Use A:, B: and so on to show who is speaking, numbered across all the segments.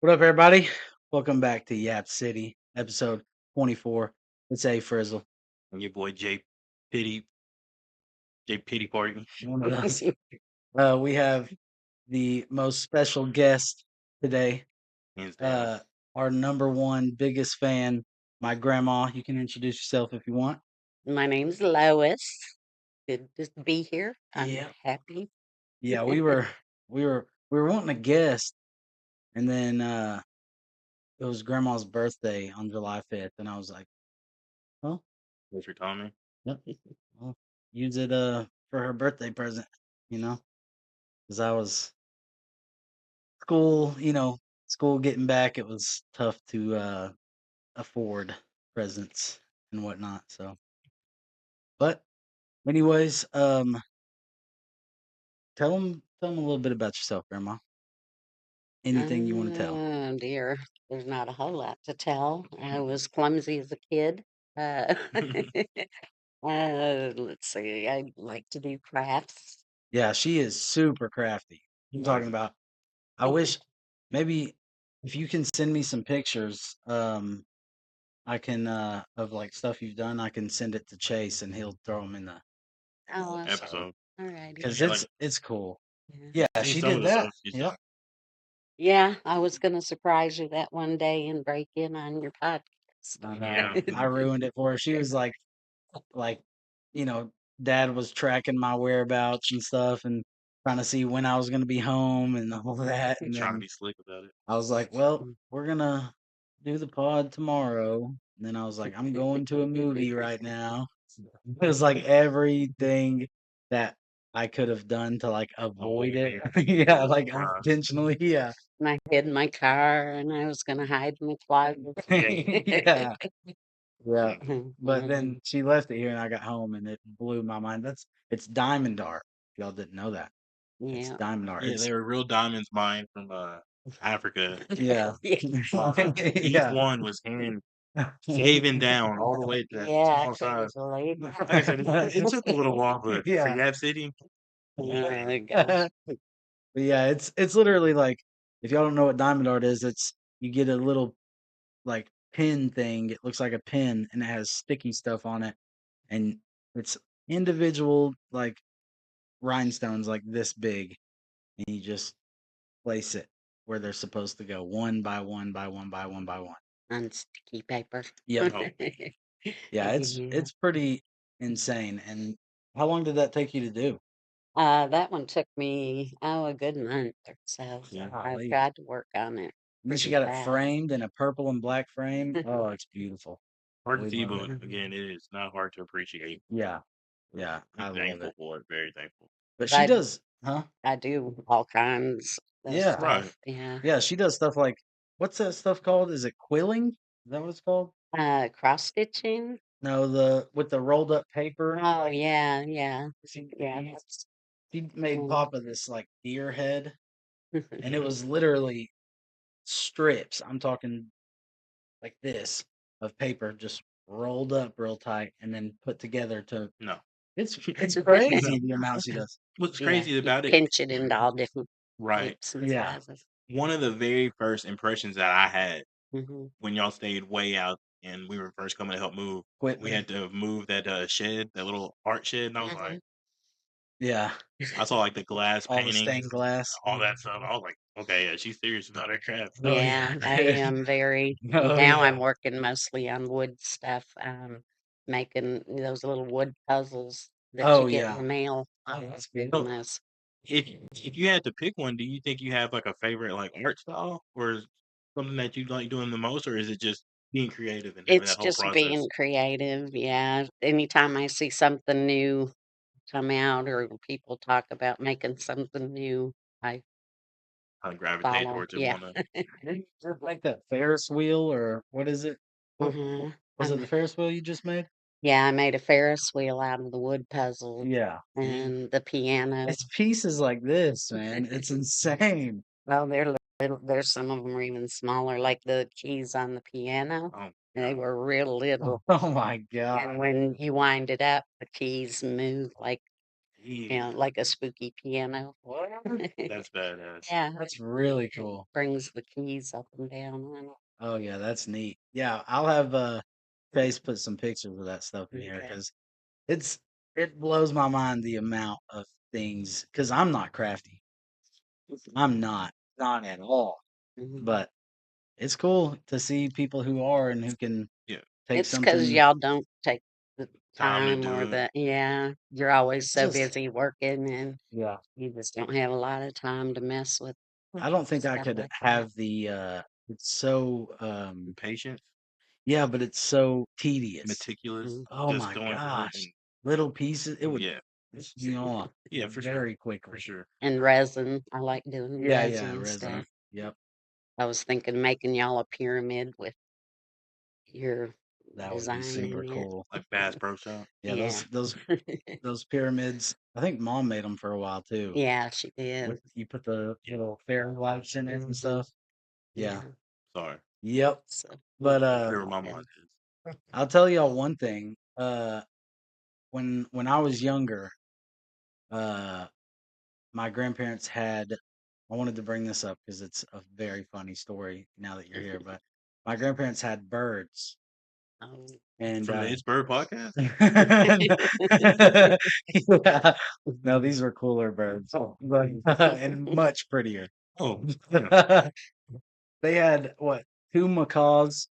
A: What up, everybody? Welcome back to Yap City, episode 24. It's A Frizzle.
B: And your boy Pity, J Pity Party.
A: One of those. We have the most special guest today,
B: Hands down.
A: our number one biggest fan, my grandma. You can introduce yourself if you want.
C: My name's Lois. Good to be here. I'm
A: Yeah.
C: happy.
A: Yeah, we were wanting a guest, and then it was grandma's birthday on July 5th, and I was like, well,
B: Thanks for telling me.
A: yep, well, use it for her birthday present, because I was school getting back, it was tough to afford presents and whatnot. So, but anyways, tell them a little bit about yourself, Grandma. Anything you want to tell?
C: Oh dear, there's not a whole lot to tell. I was clumsy as a kid. Uh, let's see. I like to do crafts.
A: Yeah, she is super crafty. I'm talking about. I wish maybe if you can send me some pictures, I can of like stuff you've done. I can send it to Chase, and he'll throw them in the
C: Oh,
B: Episode.
C: all righty.
A: because
B: Yeah, like
A: it's cool.
C: Yeah.
A: Yeah,
B: see
A: she
B: some of
A: did
B: the
A: that.
B: stuff she's
A: Yep.
B: done.
C: Yeah, I was gonna surprise you that one day and break in on your podcast.
A: I
B: Yeah.
A: know. I ruined it for her. She was like, you know, Dad was tracking my whereabouts and stuff, and trying to see when I was gonna be home and all that. And
B: Trying to
A: then
B: be slick about it.
A: I was like, well, we're gonna do the pod tomorrow. And then I was like, I'm going to a movie right now. It was like everything that I could have done to like avoid it. Yeah, like
B: Right.
A: unintentionally. Yeah.
C: And I hid in my car and I was gonna hide in the closet.
A: Yeah. Yeah. But
C: Mhm.
A: then she left it here and I got home and it blew my mind. It's diamond art. If y'all didn't know that. It's
C: Yeah.
A: diamond art.
B: Yeah,
A: It's
B: they were real diamonds mined from Africa.
A: yeah.
B: Each
A: Yeah.
B: one was hand shaving down all the way to that
C: Yeah,
B: small size.
C: occasionally.
B: Like I said, it took a little while, but for
A: Yeah.
B: Yap City,
C: There you go.
A: But yeah, it's literally like if y'all don't know what diamond art is, it's you get a little like pin thing. It looks like a pin and it has sticky stuff on it, and it's individual like rhinestones like this big, and you just place it where they're supposed to go, one by one by one by one by one.
C: On sticky paper.
A: Yep.
B: oh,
A: Yeah,
C: Yeah.
A: it's pretty insane. And how long did that take you to do?
C: That one took me, a good month or so. I
A: Golly.
C: tried to work on it.
A: And then she
C: pretty
A: got it
C: fast.
A: framed in a purple and black frame. Oh, it's beautiful.
B: hard to
A: We
B: see,
A: love
B: but
A: it.
B: again, it is not hard to appreciate.
A: Yeah, yeah, I
B: I'm
A: love
B: thankful
A: it.
B: for it. Very thankful.
A: But
C: But
A: she does, huh?
C: I do all kinds of
A: Yeah,
B: Right.
C: stuff. Yeah.
A: yeah, she does stuff like what's that stuff called? Is it quilling? Is that what it's called?
C: Cross stitching.
A: No, the with the rolled up paper.
C: Oh yeah, yeah.
A: She,
C: Yeah,
A: she made
C: Mm.
A: Papa this like deer head, and it was literally strips. I'm talking like this of paper, just rolled up real tight and then put together to.
B: No.
A: It's crazy the amount she does.
B: What's
C: Yeah,
B: crazy
C: you
B: about it,
C: pinch it into all different
B: right?
C: shapes and
A: Yeah.
C: sizes.
B: One of the very first impressions that I had
C: hmm
B: when y'all stayed way out and we were first coming to help move, we
A: Whitman.
B: had to move that shed, that little art shed, and I was like,
A: Yeah.
B: I saw like the glass
A: All the
B: paintings,
A: stained glass.
B: all that stuff. I was like, okay, yeah, she's serious about her craft.
A: Oh,
C: Yeah,
A: yeah.
C: I am very.
A: Oh,
C: Now I'm
A: yeah.
C: working mostly on wood stuff, making those little wood puzzles that
A: Oh,
C: you get in
A: yeah.
C: the mail.
A: Oh, that's
C: Doing
A: beautiful.
C: those.
B: If you had to pick one, do you think you have like a favorite like art style or something that you like doing the most, or is it just being creative and having
C: It's
B: that whole
C: just being
B: process?
C: creative. Yeah. Anytime I see something new come out or people talk about making something new, I
B: I gravitate
C: follow.
B: towards it,
C: Yeah.
B: wanna
A: Didn't you just like that Ferris wheel or what is it? What
C: hmm
A: was it the Ferris wheel you just made?
C: Yeah, I made a Ferris wheel out of the wood puzzle
A: Yeah.
C: and the piano.
A: It's pieces like this, man. It's insane.
C: Well, they're little. There's some of them are even smaller, like the keys on the piano.
B: oh
C: They
B: god.
C: were real little.
A: Oh my God.
C: And when you wind it up, the keys move like Yeah, like a spooky piano.
A: What?
B: That's badass.
C: Yeah,
A: That's really
C: it
A: cool.
C: brings the keys up and down on it.
A: Oh yeah, that's neat. Yeah, I'll have Chase put some pictures of that stuff in here
C: Okay.
A: because it's it blows my mind the amount of things because I'm not crafty. I'm not at all.
C: Mhm.
A: But it's cool to see people who are and who can
B: Yeah.
A: take
C: It's because
A: something
C: y'all don't take the
B: Time to
C: time
B: do
C: or
B: it.
C: you're always so
A: just
C: busy working and
A: yeah.
C: you just don't have a lot of time to mess with
A: I don't think I
C: stuff
A: could
C: like that.
A: have the it's so
B: Patience,
A: yeah, but it's so tedious.
B: meticulous,
C: Mhm.
A: Oh
B: just
A: my
B: going through it,
A: gosh.
B: and
A: Little pieces, it would
B: yeah,
A: piss me off
B: yeah, for sure,
A: very
B: for
A: quickly.
B: sure.
C: And resin, I like doing
A: Yeah, yeah,
C: resin
A: resin.
C: stuff.
A: Yep,
C: I was thinking making y'all a pyramid with your
A: that would be
C: design
A: super
C: in it.
A: cool.
B: Like Bass Pro Shop.
A: Yeah,
C: Yeah.
A: those pyramids. I think Mom made them for a while too.
C: Yeah, she did.
A: You put the little fairy lights in it and
C: Mhm.
A: stuff. Yeah.
C: Yeah.
B: Sorry,
A: Yep.
C: So
A: But
B: whatever my mom says.
A: I'll tell y'all one thing. When I was younger, uh my grandparents had I wanted to bring this up because it's a very funny story now that you're here, but my grandparents had birds
C: um,
A: and
B: From the It's Bird podcast.
A: yeah. No, these were cooler birds, but and much prettier.
B: Oh, yeah.
A: They had what, two macaws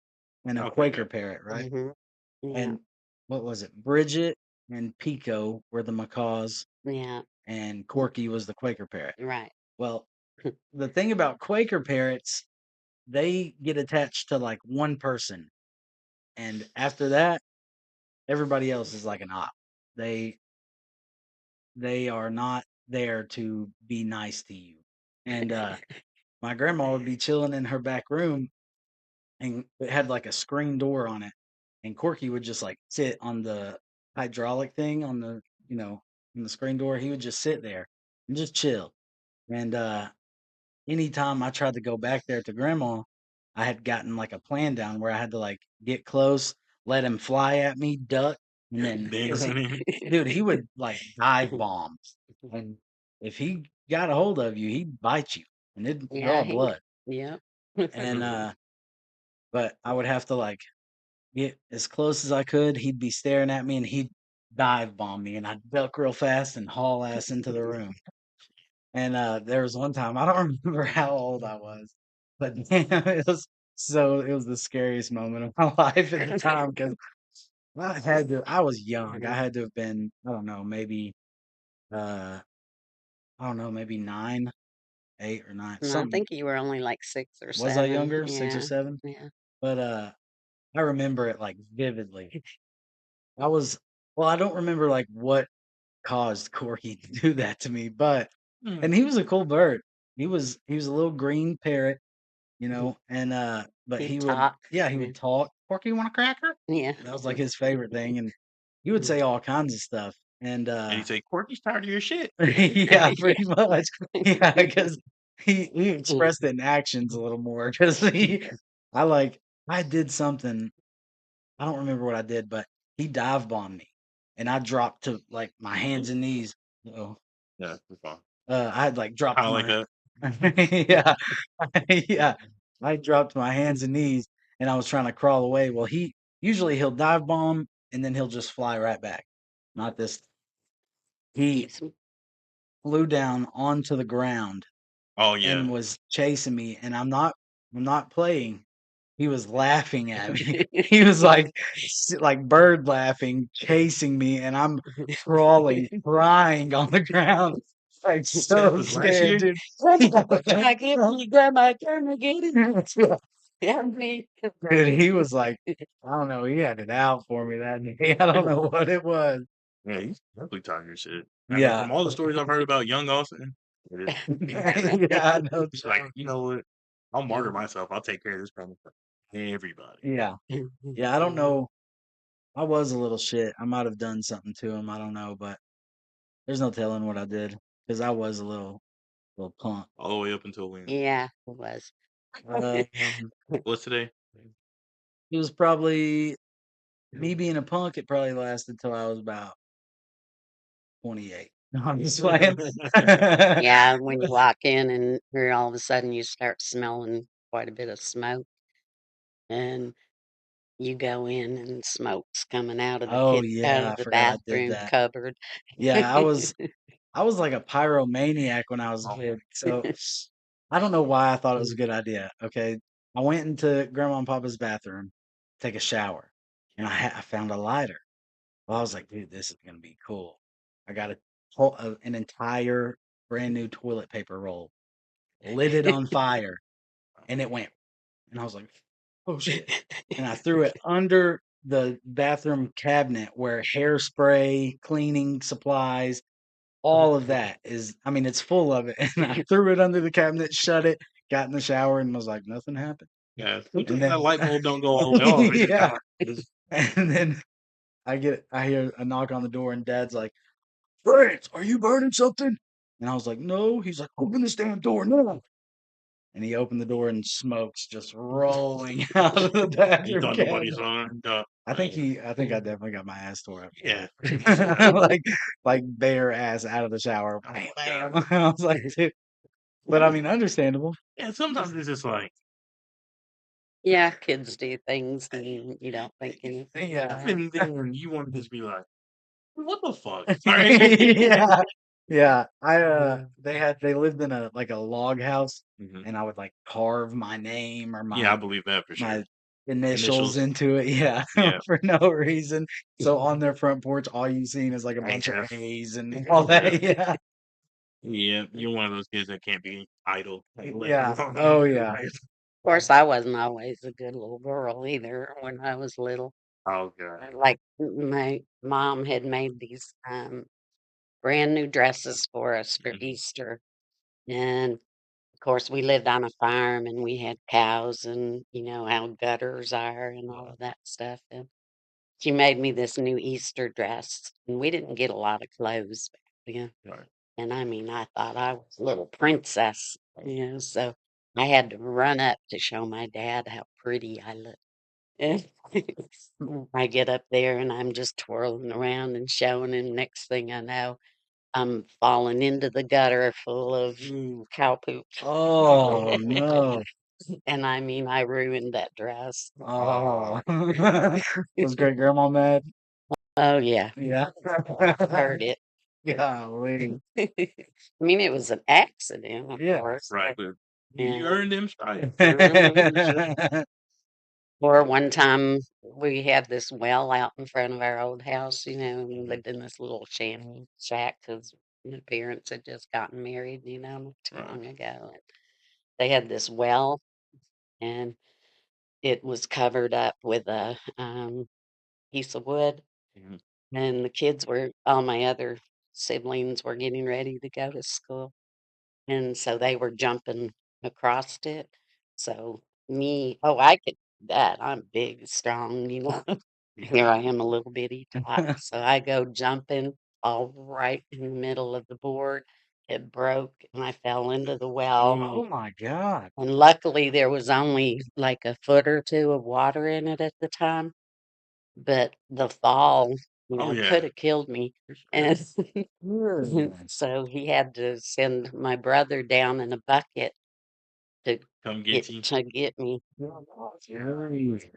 A: and a
B: Okay,
A: Quaker
B: okay.
A: parrot, right?
C: mhm. Yeah.
A: And what was it? Bridget and Pico were the macaws,
C: Yeah.
A: and Corky was the Quaker parrot.
C: Right.
A: Well, the thing about Quaker parrots, they get attached to like one person, and after that, everybody else is like an op. They they are not there to be nice to you. And my grandma would be chilling in her back room, and it had like a screen door on it, and Corky would just like sit on the hydraulic thing on the on the screen door. He would just sit there and just chill. And anytime I tried to go back there to grandma, I had gotten like a plan down where I had to like get close, let him fly at me, duck, and then
B: Then
A: because
B: run in.
A: dude, he would like dive bomb, and if he got a hold of you, he'd bite you and it'd
C: Yeah.
A: draw blood.
C: Yep.
A: And but I would have to like get as close as I could. He'd be staring at me and he'd dive bomb me, and I'd duck real fast and haul ass into the room. And there was one time, I don't remember how old I was, but damn, it was the scariest moment of my life at the time because I was young. I had to have been, I don't know, maybe uh I don't know, maybe 9, 8 or 9,
C: And I
A: something.
C: think you were only like 6 or
A: Was I
C: 7.
A: younger, 6 or
C: Yeah.
A: 7?
C: Yeah.
A: But I remember it like vividly. I was well, I don't remember like what caused Corky to do that to me, but
B: Hmm.
A: and he was a cool bird. He was a little green parrot, and but
C: He'd
A: he would
C: talk.
A: yeah, he
C: Yeah.
A: would talk. Corky, you want a cracker?
C: Yeah.
A: That was like his favorite thing, and he would say all kinds of stuff. And
B: And you say, Corky's tired of your shit.
A: yeah, pretty much. Yeah, because he
C: Mm.
A: expressed it in actions a little more because I like I did something. I don't remember what I did, but he dive bombed me, and I dropped to like my hands and knees. Oh,
B: Yeah, it's fine.
A: I had like dropped
B: Kind of like
A: my
B: that.
A: yeah, yeah. I dropped my hands and knees, and I was trying to crawl away. Well, he'll dive bomb and then he'll just fly right back. Not this. He flew down onto the ground
B: Oh yeah.
A: and was chasing me, and I'm not playing. He was laughing at me. He was like like bird laughing, chasing me, and I'm crawling, crying on the ground, like
B: You said it
A: so
B: was last
A: scared,
B: year.
A: dude.
C: I get me, grandma, turn again. Help me.
A: Dude, he was like, I don't know, he had it out for me that day. I don't know what it was.
B: Yeah, he's definitely tired of your shit. I mean,
A: Yeah.
B: from all the stories I've heard about young Austin, it is.
A: Yeah, I know.
B: He's like, you know what? I'll martyr myself. I'll take care of this problem for everybody.
A: Yeah. Yeah, I don't know. I was a little shit. I might have done something to him. I don't know, but there's no telling what I did because I was a little punk.
B: All the way up until when?
C: Yeah, it was.
A: Um,
B: What's today?
A: it was probably me being a punk. It probably lasted till I was about 28. No, I'm just playing.
C: Yeah, when you walk in and here all of a sudden you start smelling quite a bit of smoke, and you go in and smoke's coming out of the
A: Oh
C: out
A: yeah,
C: of
A: I
C: the
A: forgot I did
C: bathroom
A: that.
C: cupboard.
A: Yeah, I was like a pyromaniac when I was a kid. So I don't know why I thought it was a good idea. Okay. I went into Grandma and Papa's bathroom, take a shower, and I found a lighter. Well, I was like, dude, this is gonna be cool. I got an entire brand new toilet paper roll, lit it on fire, and it went. And I was like, oh shit. And I threw it under the bathroom cabinet where hairspray, cleaning supplies, all of that is, I mean, it's full of it. And I threw it under the cabinet, shut it, got in the shower, and was like, nothing happened.
B: Yeah,
A: And
B: sometimes
A: then,
B: that light bulb don't go all the way off. It just
A: yeah.
B: kind of just
A: And then I hear a knock on the door, and Dad's like, France, are you burning something? And I was like, no. He's like, open this damn door now. And he opened the door, and smoke's just rolling out of the
B: you
A: bathroom
B: thought nobody
A: cabinet.
B: saw it.
A: I think I definitely got my ass tore up.
B: Yeah.
A: like bare ass out of the shower. Bam, bam. I was like, dude. But I mean, understandable.
B: Yeah, sometimes it's just like,
C: Yeah, kids do things and you don't think anything
A: Yeah.
C: about
B: and then when you want to just be like, what the fuck? All right.
A: Yeah. Yeah. They lived in a log house,
B: Mhm.
A: and I would like carve my name or
B: Yeah, I
A: my
B: believe that for sure.
A: my initials
B: Initials.
A: into it. Yeah.
B: Yeah.
A: For no reason. So on their front porch, all you seen is like a bunch of
B: AF.
A: A's and all that. Yeah.
B: Yeah, you're one of those kids that can't be idle. Like, let
A: Yeah.
B: alone.
A: Oh yeah.
C: Of course, I wasn't always a good little girl either when I was little.
B: Oh god.
C: Like my mom had made these brand new dresses for us for
B: Mhm.
C: Easter. And of course, we lived on a farm and we had cows, and you know how gutters are and all of that stuff. And she made me this new Easter dress, and we didn't get a lot of clothes back then.
B: Right.
C: And I mean, I thought I was a little princess, you know, so I had to run up to show my dad how pretty I looked. And I get up there and I'm just twirling around and showing him. Next thing I know, I'm falling into the gutter full of cow poop.
A: Oh no.
C: And I mean, I ruined that dress.
A: Oh. Was great grandma mad?
C: Oh, yeah,
A: Yeah.
C: heard it.
A: Golly.
C: I mean, it was an accident, of
A: Yeah.
C: course.
B: Right, but you
C: Yeah.
B: earned them stripes.
C: Or one time we had this well out in front of our old house, you know, and we lived in this little shanty shack because my parents had just gotten married, you know, not too
B: Right.
C: long ago. And they had this well, and it was covered up with a piece of wood.
B: Mhm.
C: And the kids were, all my other siblings were getting ready to go to school. And so they were jumping across it. So I could do that. I'm big, strong, you know. Here I am, a little bitty tot. So I go jumping all right in the middle of the board. It broke and I fell into the well.
A: Oh my God.
C: And luckily there was only like a foot or two of water in it at the time. But the fall, you
B: Oh
C: know,
B: yeah.
C: could have killed me.
B: For sure.
C: And
A: Good.
C: so he had to send my brother down in a bucket to
B: Come get you.
C: get me.
A: Jeez.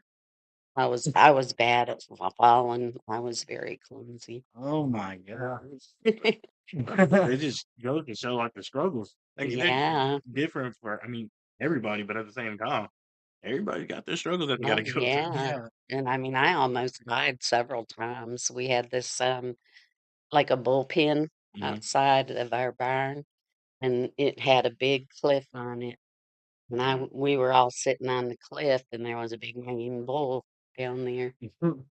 C: I was bad at falling. I was very clumsy.
A: Oh my God.
B: They just go to show like the struggles. Like they're
C: Yeah.
B: different for I mean everybody, but at the same time, everybody got their struggles that they
C: Oh,
B: gotta go through.
C: yeah.
A: Yeah.
C: And I mean, I almost died several times. We had this like a bullpen
B: Mhm.
C: outside of our barn, and it had a big cliff on it. And we were all sitting on the cliff, and there was a big hanging bull down there.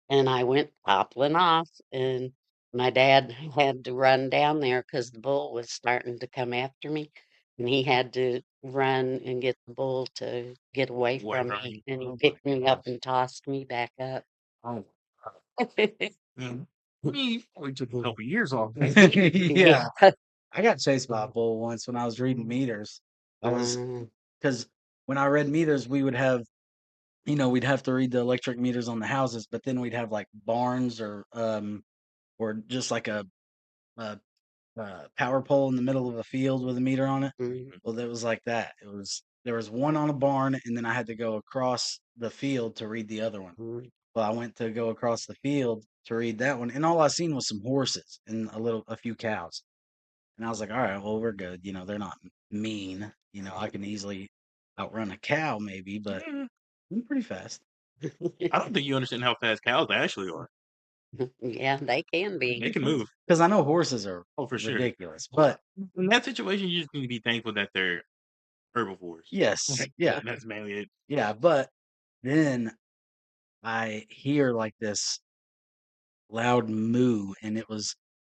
C: And I went toppling off, and my dad had to run down there because the bull was starting to come after me, and he had to run and get the bull to get away
B: Away
C: from
B: from
C: me,
B: you.
C: and he
A: Oh my
C: picked me up
A: gosh.
C: and tossed me back up.
A: Oh.
B: Yeah. I mean, we took a couple years off.
A: Yeah.
C: Yeah.
A: I got chased by a bull once when I was reading meters. I was
C: Um,
A: because when I read meters, we would have, we'd have to read the electric meters on the houses, but then we'd have like barns or just like a power pole in the middle of a field with a meter on it.
C: Mm,
A: Well, it was like that. There was one on a barn, and then I had to go across the field to read the other one.
C: mm,
A: Well, I went to go across the field to read that one, and all I seen was some horses and a few cows. And I was like, all right, well, we're good. You know, they're not mean. You know, I can easily outrun a cow, maybe, but
B: Mm,
A: I'm pretty fast.
B: I don't think you understand how fast cows actually are.
C: Yeah, they can
B: They
C: be.
B: can move.
A: Because I know horses are
B: Oh, for sure.
A: ridiculous,
B: Well,
A: but
B: in that situation, you just need to be thankful that they're herbivores.
A: yes,
B: Like,
A: yeah,
B: that's mainly it.
A: yeah. But then I hear like this loud moo, and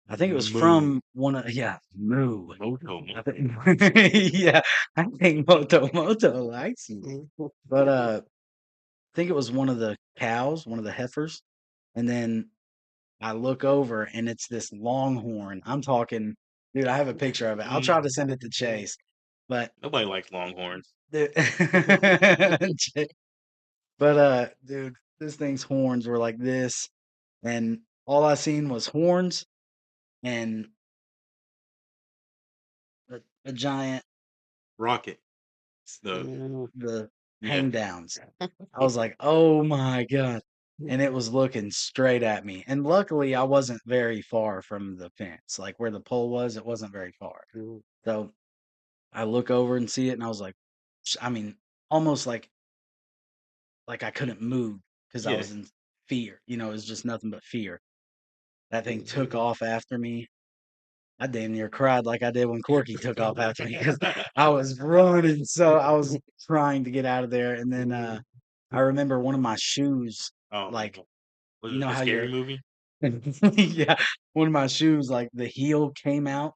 A: I think it was
B: Moo.
A: from one of, yeah, moo.
B: Moto.
A: I think, yeah, I think Moto likes you. But I think it was one of the cows, one of the heifers, and then I look over and it's this longhorn. I'm talking, dude. I have a picture of it. I'll try to send it to Chase, but
B: Nobody likes longhorns.
A: dude, dude, this thing's horns were like this, and all I seen was horns and a giant
B: Rocket. The
A: the
B: yeah.
A: hang downs. I was like, oh my god. And it was looking straight at me. And luckily I wasn't very far from the fence. Like where the pole was, it wasn't very far.
C: Mm,
A: So I look over and see it and I was like, I mean, almost like I couldn't move because I
B: Yeah.
A: was in fear. You know, it was just nothing but fear. That thing took
C: mhm.
A: off after me. I damn near cried like I did when Corky took off after me because I was running, so I was trying to get out of there. And then
C: Mm,
A: I remember one of my shoes,
B: Oh,
A: like
B: was
A: you
B: it
A: know
B: a
A: how
B: scary
A: you're,
B: movie?
A: yeah, one of my shoes, like the heel came out,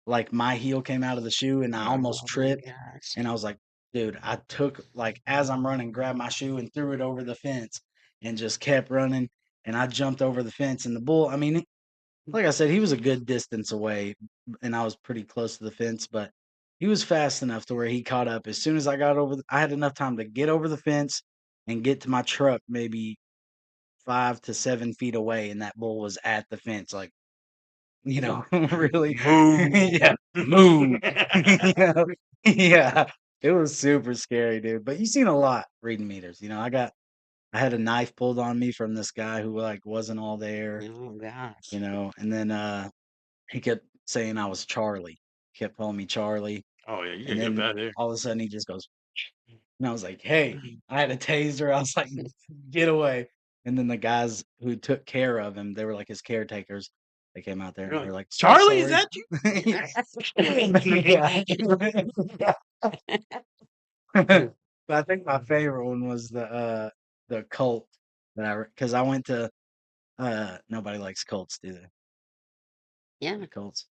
A: like my heel came out of the shoe, and I almost
C: Oh my
A: tripped.
C: gosh.
A: And I was like, dude, I took like as I'm running, grabbed my shoe and threw it over the fence, and just kept running. And I jumped over the fence, and the bull. I mean, like I said, he was a good distance away, and I was pretty close to the fence, but he was fast enough to where he caught up. As soon as I got over, I had enough time to get over the fence and get to my truck, maybe 5 to 7 feet away, and that bull was at the fence, like really,
B: Moo.
A: yeah, move, yeah, yeah. It was super scary, dude. But you seen a lot reading meters. I had a knife pulled on me from this guy who like wasn't all there,
C: Oh gosh.
A: and then he kept saying I was Charlie. He kept calling me Charlie.
B: Oh yeah, you
A: And
B: gotta get up
A: then
B: out of there.
A: all of a sudden he just goes, and I was like, hey, I had a taser. I was like, get away. And then the guys who took care of him, they were like his caretakers. They came out there
B: You're
A: and they
B: like,
A: were like, so
B: Charlie, is
A: sorry.
B: that you?
A: Yeah. But I think my favorite one was the cult because I went to nobody likes cults, do they?
C: Yeah,
A: The cults.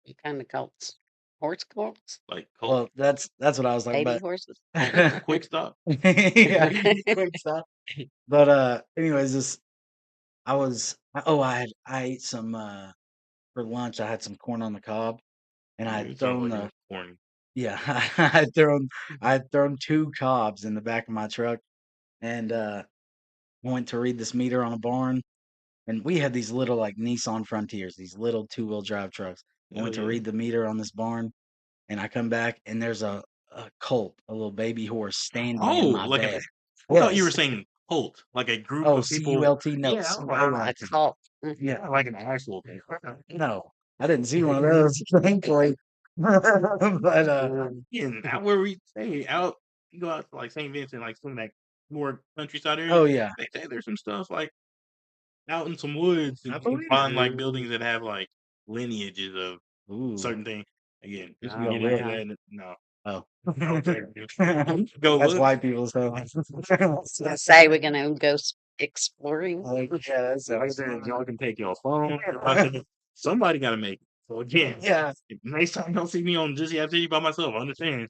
C: what kind of colts? Horse colts?
B: Like Colt,
A: Well, that's what I was like,
C: Baby
A: but
C: horses?
B: quick stop.
A: yeah, quick stop. But anyways, I ate some for lunch. I had some corn on the cob, and I had
B: It sounds
A: thrown
B: like it
A: the
B: was corny.
A: yeah, I had thrown two cobs in the back of my truck, and went to read this meter on a barn. And we had these little like Nissan Frontiers, these little 2-wheel drive trucks. I
B: Hell
A: went to
B: yeah.
A: read the meter on this barn, and I come back and there's a colt, a little baby horse standing in
B: Oh,
A: my
B: like
A: bed.
B: I thought you were
A: Yes.
B: saying cult, like a group
A: Oh,
B: of people.
A: CULT? No,
B: Yeah, I'm like,
C: A cult.
A: yeah,
B: like an actual thing.
A: no, I didn't see one of those, thankfully. But
C: Mm,
B: And out where we stay, out you go out to like St. Vincent, like some of that more countryside area.
A: oh yeah,
B: They say there's some stuff like out in some woods, and
A: I
B: you can
A: believe it.
B: find like
C: mm,
B: buildings that have like lineages of
A: Ooh,
B: certain things. Again,
A: just
B: we
C: oh,
B: get into
C: wow.
B: that. No,
A: oh,
B: okay, go
A: that's
B: look.
A: white people stuff.
C: I say we're going to go exploring.
A: Like, yeah, that's
B: Like I said, y'all can take your phone. I said, somebody got to make it. So again,
A: yeah.
B: if next time you don't see me on Just Yap City by myself, understand.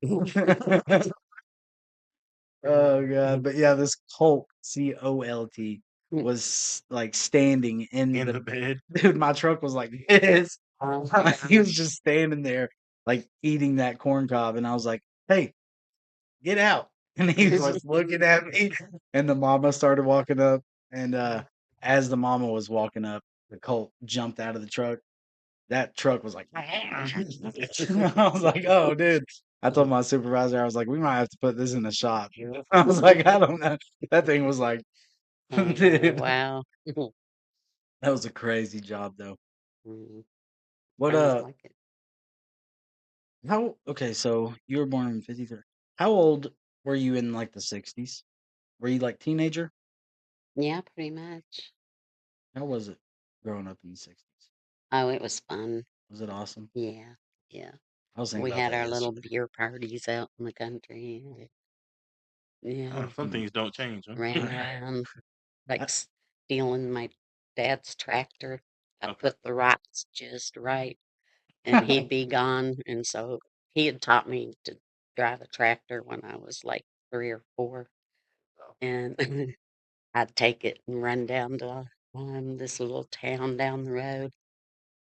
A: Oh god, but yeah, this Colt, COLT,
C: Mm,
A: was like standing in
B: In the
A: the
B: bed.
A: dude. My truck was like this.
C: oh,
A: He was
C: gosh.
A: just standing there, like eating that corn cob, and I was like, "Hey, get out!" And he was like looking at me, and the mama started walking up, and as the mama was walking up, the Colt jumped out of the truck, that truck was like, I was like, oh, dude. I told my supervisor, I was like, we might have to put this in the shop. I was like, I don't know. That thing was like,
C: Oh,
A: dude,
C: wow.
A: that was a crazy job though.
C: Mm,
A: What
C: Sounds like it.
A: how okay, so you were born in 53. How old were you in like the 60s? Were you like teenager?
C: Yeah, pretty much.
A: How was it growing up in the 60s?
C: Oh, it was fun.
A: Was it awesome?
C: Yeah, yeah.
A: I was thinking
C: We
A: about
C: had
A: that
C: our little
A: yesterday.
C: beer parties out in the country. Yeah,
B: Some things don't change, huh?
C: ran around like
A: I,
C: stealing my dad's tractor. I
B: Okay.
C: put the rocks just right, and he'd be gone. And so he had taught me to drive a tractor when I was like 3 or 4, and I'd take it and run down to this little town down the road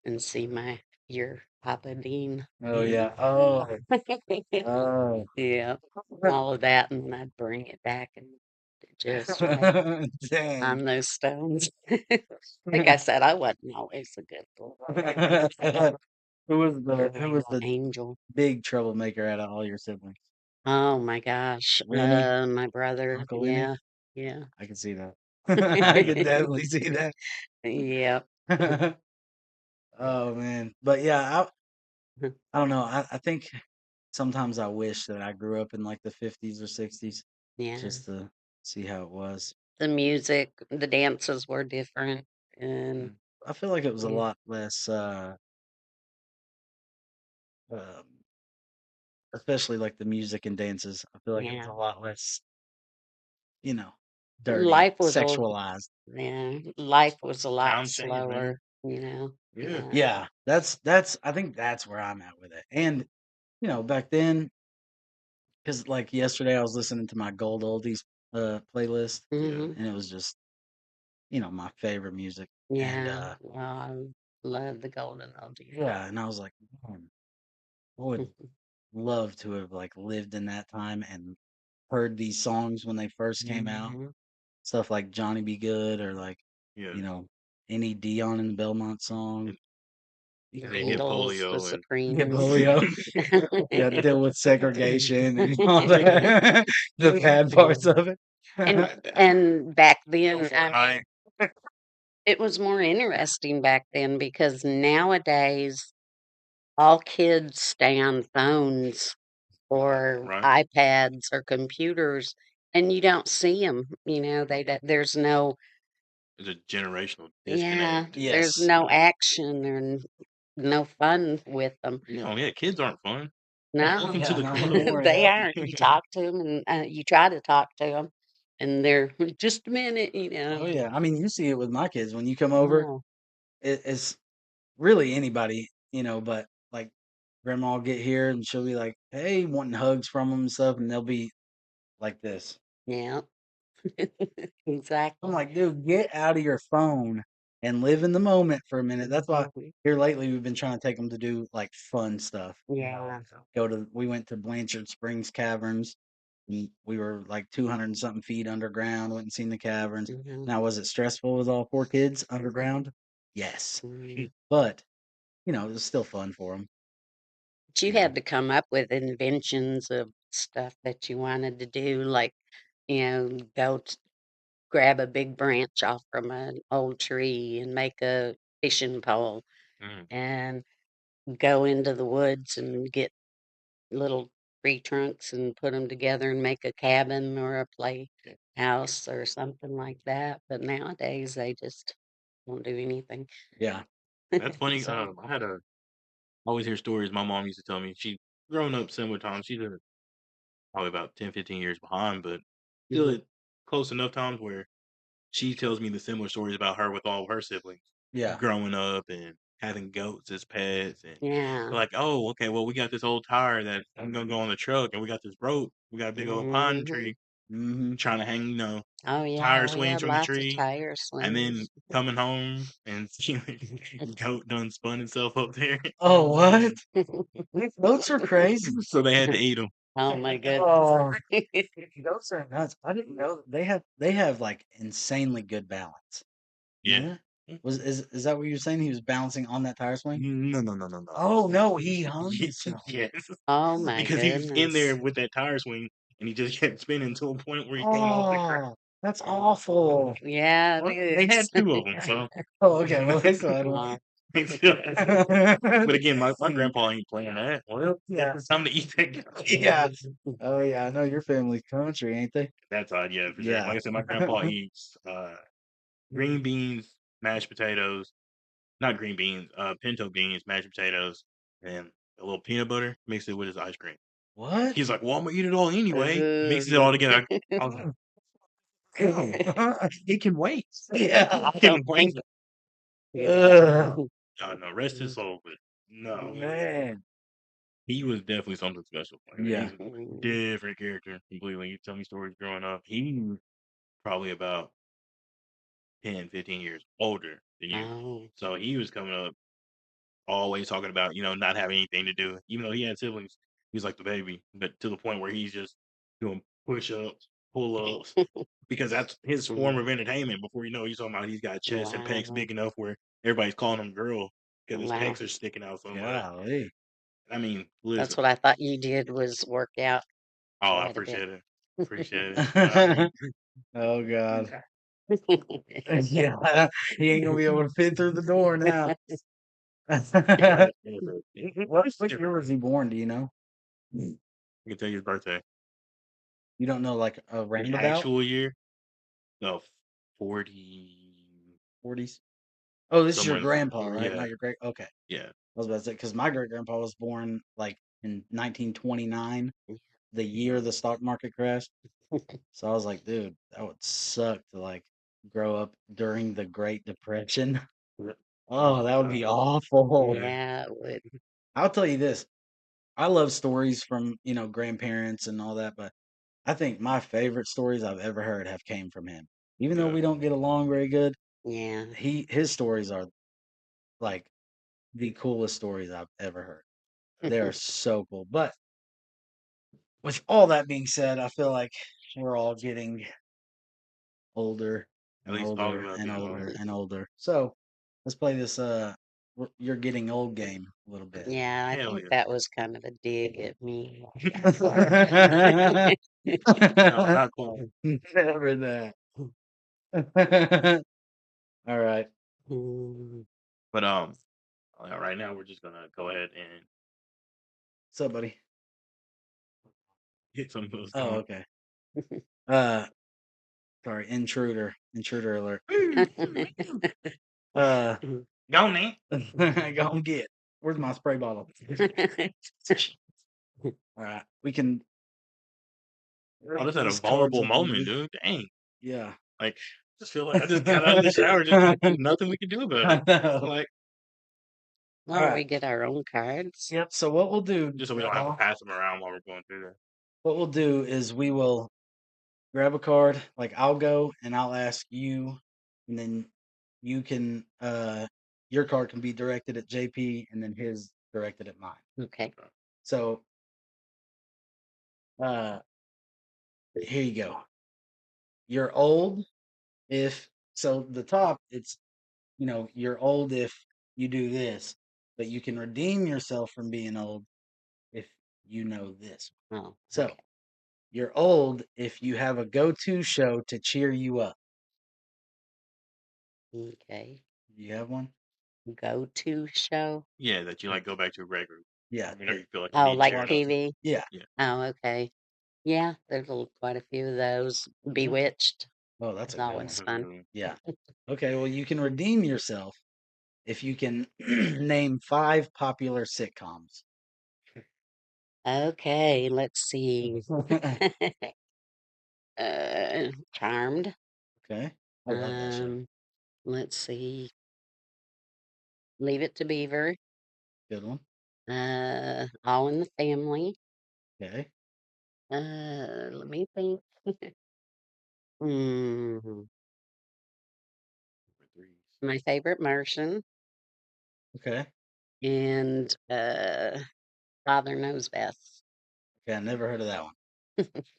C: and see your Papa Dean.
A: oh yeah. Oh, oh.
C: Yeah, all of that, and then I'd bring it back and just right
A: Dang.
C: on those stones. Like I said, I wasn't always a good boy.
A: Who was the
C: Angel.
A: big troublemaker out of all your siblings?
C: Oh my gosh.
A: Winnie,
C: My brother.
A: Uncle Winnie.
C: Yeah, yeah.
A: I can see that. I can definitely see that.
C: Yep.
A: Oh man, but yeah, I don't know. I think sometimes I wish that I grew up in like the 50s or 60s
C: Yeah.
A: just to see how it was.
C: The music, the dances were different, and
A: I feel like it was a
C: yeah,
A: lot less, um, especially like the music and dances. I feel like it was a
C: yeah.
A: lot less, you know, dirty,
C: Life was a
A: sexualized.
C: Yeah, life was a lot
B: Sound changed, man.
C: slower.
B: Yeah.
C: Yeah.
A: Yeah, that's. I think that's where I'm at with it. And back then, because like yesterday, I was listening to my gold oldies playlist,
B: Yeah.
C: Hmm.
A: and it was just my favorite music. And
C: Yeah. Well, I love the golden oldies.
A: yeah, and I was like, man, I would love to have like lived in that time and heard these songs when they first came out.
C: Hmm.
A: Stuff like Johnny Be Good or like,
B: Yeah.
A: you know, any Dion and the Belmont song.
B: And
A: You
B: they
A: know,
B: get
C: Beatles, the
B: polio and
A: get
C: Supremes.
A: polio. Yeah, deal with segregation and all that. The bad parts of it.
C: and and back then,
B: I
C: it was more interesting back then because nowadays all kids stay on phones or
B: right.
C: iPads or computers, and you don't see them. There's no,
B: There's a generational
C: yeah,
B: disconnect.
C: there's
A: Yes.
C: no action and no fun with them.
B: Yeah, kids aren't fun.
C: No,
B: Welcome to
A: Yeah,
B: the
A: no,
B: club.
A: don't worry
C: they
A: about
C: aren't. You
A: it.
C: talk to them, and you try to talk to them, and they're just a minute.
A: Oh yeah. I mean, you see it with my kids when you come over.
C: Oh,
A: It's really anybody, but like grandma will get here and she'll be like, "Hey," wanting hugs from them and stuff, and they'll be like this.
C: yeah,
A: I'm
C: exactly.
A: like, dude, get out of your phone and live in the moment for a minute. That's why
C: Mhm.
A: here lately we've been trying to take them to do like fun stuff.
C: Yeah.
A: We went to Blanchard Springs Caverns. We were like 200 and something feet underground, went and seen the caverns.
C: Mhm.
A: Now, was it stressful with all 4 kids underground? Yes.
C: Mhm.
A: But, it was still fun for them.
C: But you had to come up with inventions of stuff that you wanted to do, like, go grab a big branch off from an old tree and make a fishing pole,
B: Mm.
C: and go into the woods and get little tree trunks and put them together and make a cabin or a playhouse or something like that. But nowadays they just won't do anything.
A: Yeah.
B: That's funny.
C: So,
B: I always hear stories my mom used to tell me. She grown up similar times. She's probably about 10, 15 years behind, but still
C: mhm.
B: at close enough times where she tells me the similar stories about her with all of her siblings
A: Yeah.
B: growing up and having goats as pets. And
C: Yeah.
B: they're like, oh, okay, well, we got this old tire that I'm going to go on the truck, and we got this rope. We got a big old pine
C: Hmm.
B: tree
A: Mm-hmm.
B: trying to hang,
C: Oh
B: tire
C: yeah, we
B: swings
C: had
B: from the
C: lots of
B: tree.
C: tire
B: And then
C: slings.
B: coming home and seeing the goat done spun itself up there.
A: Oh, what? Goats are crazy.
B: So they had to eat them.
C: Oh my goodness.
A: Oh, goats are nuts. I didn't know they have like insanely good balance. You
B: Yeah.
A: know that? Is that what you were saying? He was bouncing on that tire swing?
B: No.
A: Oh no, he hung himself.
B: Yes,
C: Oh my
B: because he was in there
C: goodness.
B: with that tire swing, and he just kept spinning to a point where he came off the ground.
A: Oh, that's awful.
C: Yeah,
B: Well,
C: it
B: they had
C: is.
B: 2 of them, so
A: Oh, okay. Well, they still had one.
C: Wow.
B: they still but again, my
A: Hmm.
B: grandpa ain't playing that. Well,
A: Yeah.
B: it's time to eat that guy.
A: Yeah. Oh yeah, I know your family's country, ain't they?
B: That's odd, yeah, for sure.
A: Yeah.
B: Like I said, my grandpa eats green beans, mashed potatoes, not green beans, pinto beans, mashed potatoes, and a little peanut butter, mix it with his ice cream.
A: What?
B: He's like, "Well, I'm gonna eat it all anyway." Mixes it
C: Ooh.
B: all together. I was like, "He can wait.
A: Yeah.
B: He can wait."
C: Yeah.
A: Ugh,
B: No, rest his soul, but no,
A: man.
B: he was definitely something special. Like,
A: Yeah.
B: he's a different character completely. You tell me stories growing up. He was probably about 10, 15 years older than you.
C: Oh.
B: So he was coming up always talking about, not having anything to do. Even though he had siblings, he was like the baby, but to the point where he's just doing push-ups, pull-ups, because that's his form of entertainment. Before you know, he's talking about he's got chest and pecs
C: Wow.
B: big enough where everybody's calling him girl because his
C: Wow.
B: pecs are sticking out so much.
A: Golly.
B: I mean,
C: That's
B: listen.
C: what I thought you did was work out
B: Oh, I
C: quite a bit.
B: appreciate it. Appreciate it.
A: Oh God. Yeah. He ain't gonna be able to fit through the door now. What year was he born? Do you know?
B: I can tell you his birthday.
A: You don't know like a
B: The
A: roundabout?
B: actual year? No, 40.
A: 40s? Oh, this is your
B: Somewhere in
A: grandpa, right?
B: yeah,
A: Not your great. Okay, I
B: yeah.
A: was about to say because my great grandpa was born like in 1929, the year the stock market crashed. So I was like, dude, that would suck to like grow up during the Great Depression. Oh, that would be awful.
C: Yeah, it would.
A: I'll tell you this. I love stories from, grandparents and all that, but I think my favorite stories I've ever heard have came from him. Even though
B: Yeah.
A: we don't get along very good,
C: Yeah.
A: his stories are like the coolest stories I've ever heard. They are so cool. But with all that being said, I feel like we're all getting older
B: At
A: and
B: least talking
A: older
B: about
A: and
B: being
A: older
B: older.
A: and older. So let's play this you're getting old game a little bit.
C: Yeah, I
B: Hell
C: think
B: yeah.
C: that was kind of a dig at me.
B: No, not quite.
A: Never that. All right.
C: Mm.
B: But right now we're just gonna go ahead and
A: What's up, buddy?
B: get some of those
A: Oh,
B: going.
A: okay. Sorry, intruder alert. Uh,
B: Go, man.
A: go and get. Where's my spray bottle? All right, we can.
B: Oh, this at a
A: These cards
B: vulnerable
A: up on
B: moment,
A: the-
B: dude. Dang.
A: Yeah.
B: Like, just feel like I just got out of the shower. Just nothing we can do about it. Like,
C: Well,
A: Alright.
C: we get our own cards.
A: Yep. So what we'll do,
B: just so we don't have to pass them around while we're going through this.
A: what we'll do is we will grab a card. Like I'll go and I'll ask you, and then you can. Your card can be directed at JP, and then his directed at mine.
C: Okay.
A: So, here you go. You're old if so. The top, it's you're old if you do this, but you can redeem yourself from being old if you know this.
C: Oh,
A: So
C: okay.
A: you're old if you have a go-to show to cheer you up.
C: Okay.
A: Do you have one?
C: Go-to show?
B: Yeah, that you like go back to regular.
A: Yeah.
B: Whenever you feel like you
C: Oh,
B: need
C: like
B: cheering up.
C: TV?
A: Yeah.
C: Oh, okay. Yeah, there's quite a few of those. Bewitched
A: Oh, that's
C: is
A: a good one.
C: always fun.
A: Yeah. Okay. Well, you can redeem yourself if you can name 5 popular sitcoms.
C: Okay, let's see. Charmed.
A: Okay. I love that show.
C: Let's see. Leave It to Beaver.
A: Good one.
C: All in the Family.
A: Okay.
C: Let me think. Mm, my favorite Martian
A: Okay.
C: and Father Knows Best.
A: Okay. I never heard of that one.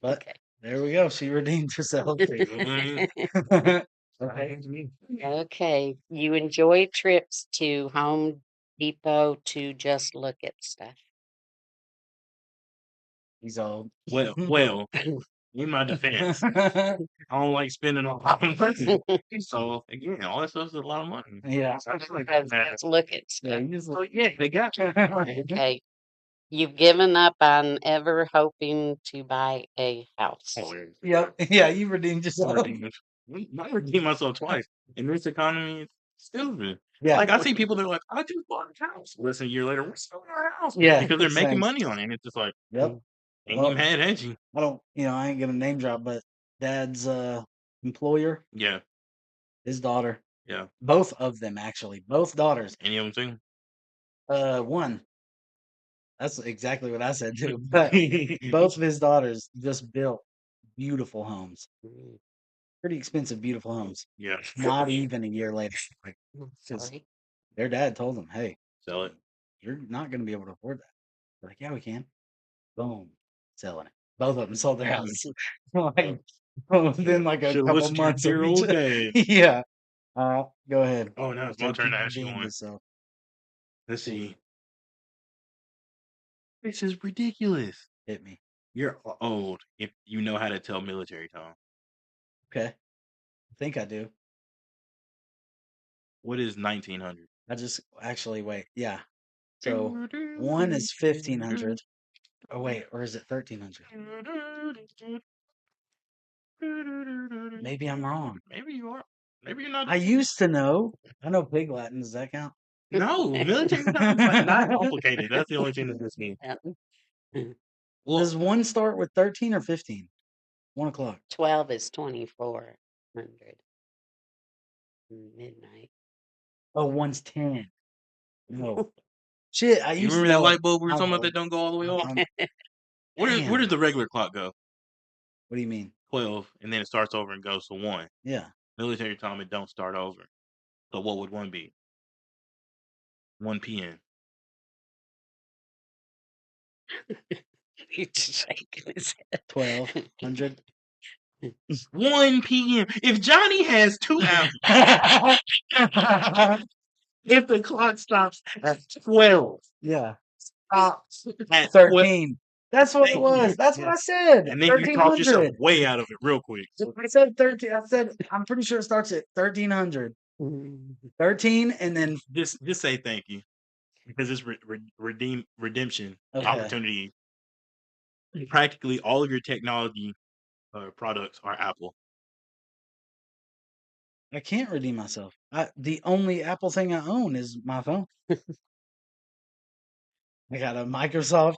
A: But
C: Okay.
A: there we go. She redeemed herself.
B: I
C: Okay. You enjoy trips to Home Depot to just look at stuff.
A: He's old.
B: Well, in my defense, I don't like spending a lot of money. So again, all that stuff is a lot of money.
A: Yeah.
B: So I just like
C: Just look at
A: Yeah,
C: stuff.
A: you just
B: So yeah, they got you.
C: Okay. You've given up on ever hoping to buy a house.
A: Yep. Yeah, you redeemed
B: I
A: yourself.
B: redeemed myself twice. In this economy, it's stupid.
A: Yeah.
B: Like I see people that are like, I just bought a house. Listen, a year later, we're selling our house.
A: Yeah,
B: Because they're making
A: same.
B: money on it. And it's just like,
A: Yep.
B: ain't
A: Well,
B: even mad at you.
A: I don't, I ain't gonna name drop, but Dad's employer,
B: Yeah,
A: his daughter,
B: yeah.
A: both of them actually, both daughters.
B: Any of them too?
A: One. That's exactly what I said too. But both of his daughters just built beautiful homes,
C: Mm,
A: pretty expensive, beautiful homes.
B: Yeah.
A: Not even a year later, like, 'cause
C: Sorry.
A: their dad told them, "Hey,
B: Sell it.
A: you're not gonna be able to afford that." They're like, "Yeah, we can." Boom, selling it. Both of them sold their house. Like within like a
B: Should've
A: couple
B: listened to
A: months
B: your
A: of
B: old
A: each.
B: dad.
A: Yeah. Go ahead.
B: Oh, now it's my turn to ask you
A: Redeemed
B: one.
A: yourself.
B: Let's see. This is ridiculous.
A: Hit me.
B: You're old if you know how to tell military time.
A: Okay. I think I do.
B: What is 1900?
A: I just actually wait. Yeah. So one is 1500. Oh wait, or is it 1300? Maybe I'm wrong.
B: Maybe you are. Maybe you're not.
A: I used to know. I know Pig Latin. Does that count?
B: No, military time is like not complicated. That's the only thing that this means. Well,
A: Does one start with 13 or 15? 1 o'clock.
C: 12 is 2400. Midnight.
A: Oh, one's 10. No. Shit, I
B: you
A: used to
B: remember that
A: know.
B: light bulb we were
A: I'm
B: talking about
A: old.
B: that don't go all the way off? Where
A: Damn.
B: does the regular clock go?
A: What do you mean?
B: 12, and then it starts over and goes to 1.
A: Yeah.
B: Military time, it don't start over. So what would 1 be? 1 p.m.
C: He's shaking his
A: 1200.
B: 1 p.m. If Johnny has 2 hours, if the clock stops at 12,
A: Yeah.
B: stops at 12,
A: 13. That's what it was. That's what I said.
B: and then you talk yourself
A: 1300.
B: way out of it real quick.
A: I said 13. I said I'm pretty sure it starts at 1300. 13 and then
B: Just say thank you because it's redemption
A: Okay.
B: opportunity. Practically all of your technology products are Apple.
A: I can't redeem myself. The only Apple thing I own is my phone. I got a Microsoft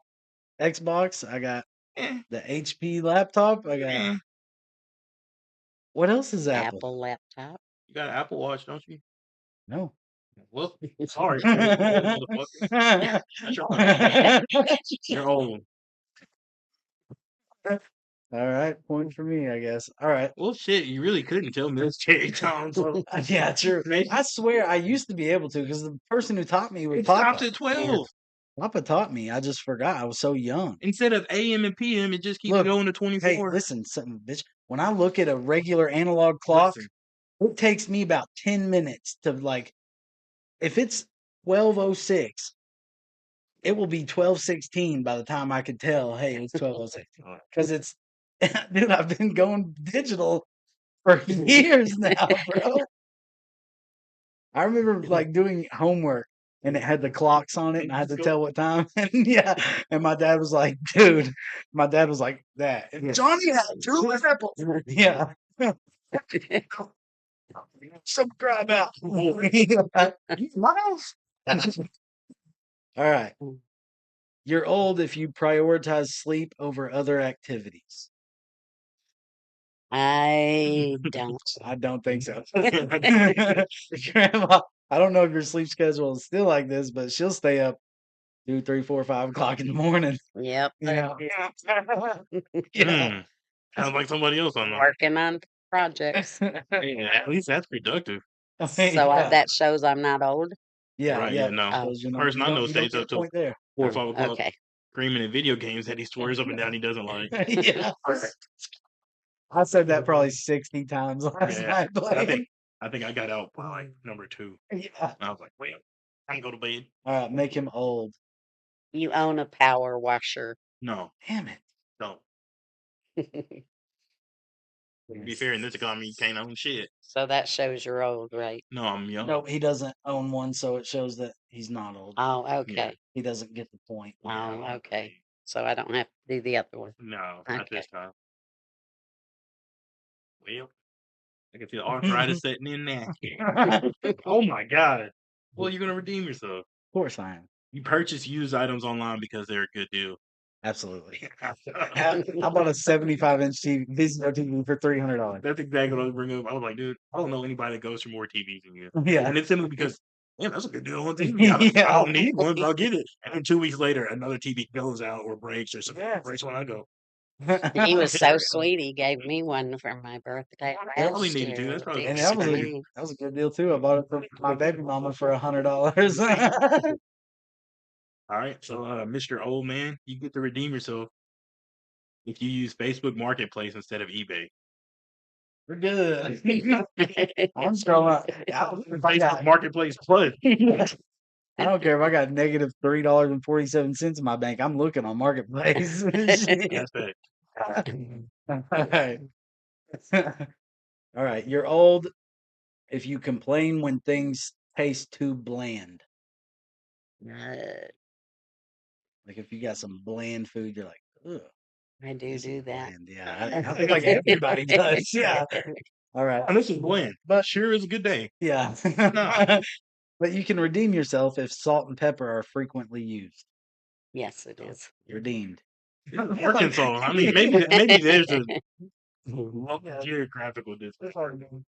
A: Xbox. I got
B: Eh,
A: the HP laptop. I got
B: eh.
A: what else is Apple?
C: Apple laptop.
B: You got an Apple Watch, don't you?
A: No.
B: Well, sorry, motherfucker. That's your own. You're old.
A: All right, point for me, I guess. All right.
B: Well, shit, you really couldn't tell military time. So
A: Yeah, true. I swear I used to be able to because the person who taught me was
B: it
A: Papa.
B: stops at 12.
A: Papa taught me. I just forgot. I was so young.
B: Instead of AM and PM, it just keeps
A: Look,
B: going to 24.
A: Hey, listen, something, bitch. When I look at a regular analog clock,
B: Listen.
A: it takes me about 10 minutes to if it's 12:06, it will be 12:16 by the time I could tell, hey, it's 12:06. Because it's, dude, I've been going digital for years now, bro. I remember doing homework and it had the clocks on it and I had to tell what time. And yeah, and my dad was like, dude, my dad was like that. And Johnny had 2 apples. Yeah. Subscribe out. My house. All right. You're old if you prioritize sleep over other activities.
C: I don't.
A: I don't think so. Grandma, I don't know if your sleep schedule is still like this, but she'll stay up 2, 3, 4, 5 o'clock in the morning.
C: Yep.
A: Yeah.
B: Sounds like somebody else on
C: Working on projects.
B: Yeah, at least that's productive.
C: So that shows I'm not old.
A: Yeah,
B: Right,
A: yeah.
B: no.
C: Oh,
B: Person I know stays up till
A: point there.
B: 4 or 5 o'clock
C: okay.
B: screaming at video games that he swears up and down he doesn't like.
A: Yeah. I said that probably 60 times last night
B: I
A: playing.
B: think I think I got out by like number 2.
A: Yeah.
B: And I was like, well, I can go to bed.
A: All right, make him old.
C: You own a power washer.
B: No,
A: Damn it.
B: don't. To be fair, in this economy, you can't own shit.
C: So that shows you're old, right?
B: No, I'm young.
A: No, he doesn't own one, so it shows that he's not old.
C: Oh,
B: Yeah.
C: okay.
A: He doesn't get the point.
B: Yeah,
C: Oh, okay. So I don't have to do the other one.
B: No, not
C: Okay.
B: this time. Well, I can feel arthritis setting in there. Oh my god. Well, you're gonna redeem yourself.
A: Of course I am.
B: You purchase used items online because they're a good deal.
A: Absolutely. I bought a 75-inch TV, Vizio TV for $300.
B: That's exactly what I was bringing up. I was like, dude, I don't know anybody that goes for more TVs than you.
A: Yeah.
B: And it's simply because, man, that's a good deal on TV. I don't need one, but I'll get it. And then 2 weeks later, another TV goes out or breaks or something. Breaks when I go.
C: He was so sweet. He gave me one for my birthday.
B: I probably
C: last
B: needed to.
C: year.
B: That's probably
A: And
C: Fixed
A: that
C: me.
A: was a good deal too. I bought it for my baby mama for $100.
B: All right. So, Mr. Old Man, you get to redeem yourself if you use Facebook Marketplace instead of eBay.
A: We're good. I'm scrolling. If I
B: Facebook
A: got,
B: Marketplace Plus.
A: I don't care if I got negative $3.47 in my bank. I'm looking on Marketplace.
B: That's it.
A: All right. All right. You're old if you complain when things taste too bland. Like if you got some bland food, you're like, ugh.
C: I do that.
A: Bland. Yeah, I think like everybody does. Yeah. All right.
B: And this is bland, but sure is a good day.
A: Yeah.
B: No.
A: But you can redeem yourself if salt and pepper are frequently used.
C: Yes, it is.
A: Redeemed.
B: Arkansas. I mean, maybe there's a geographical distance.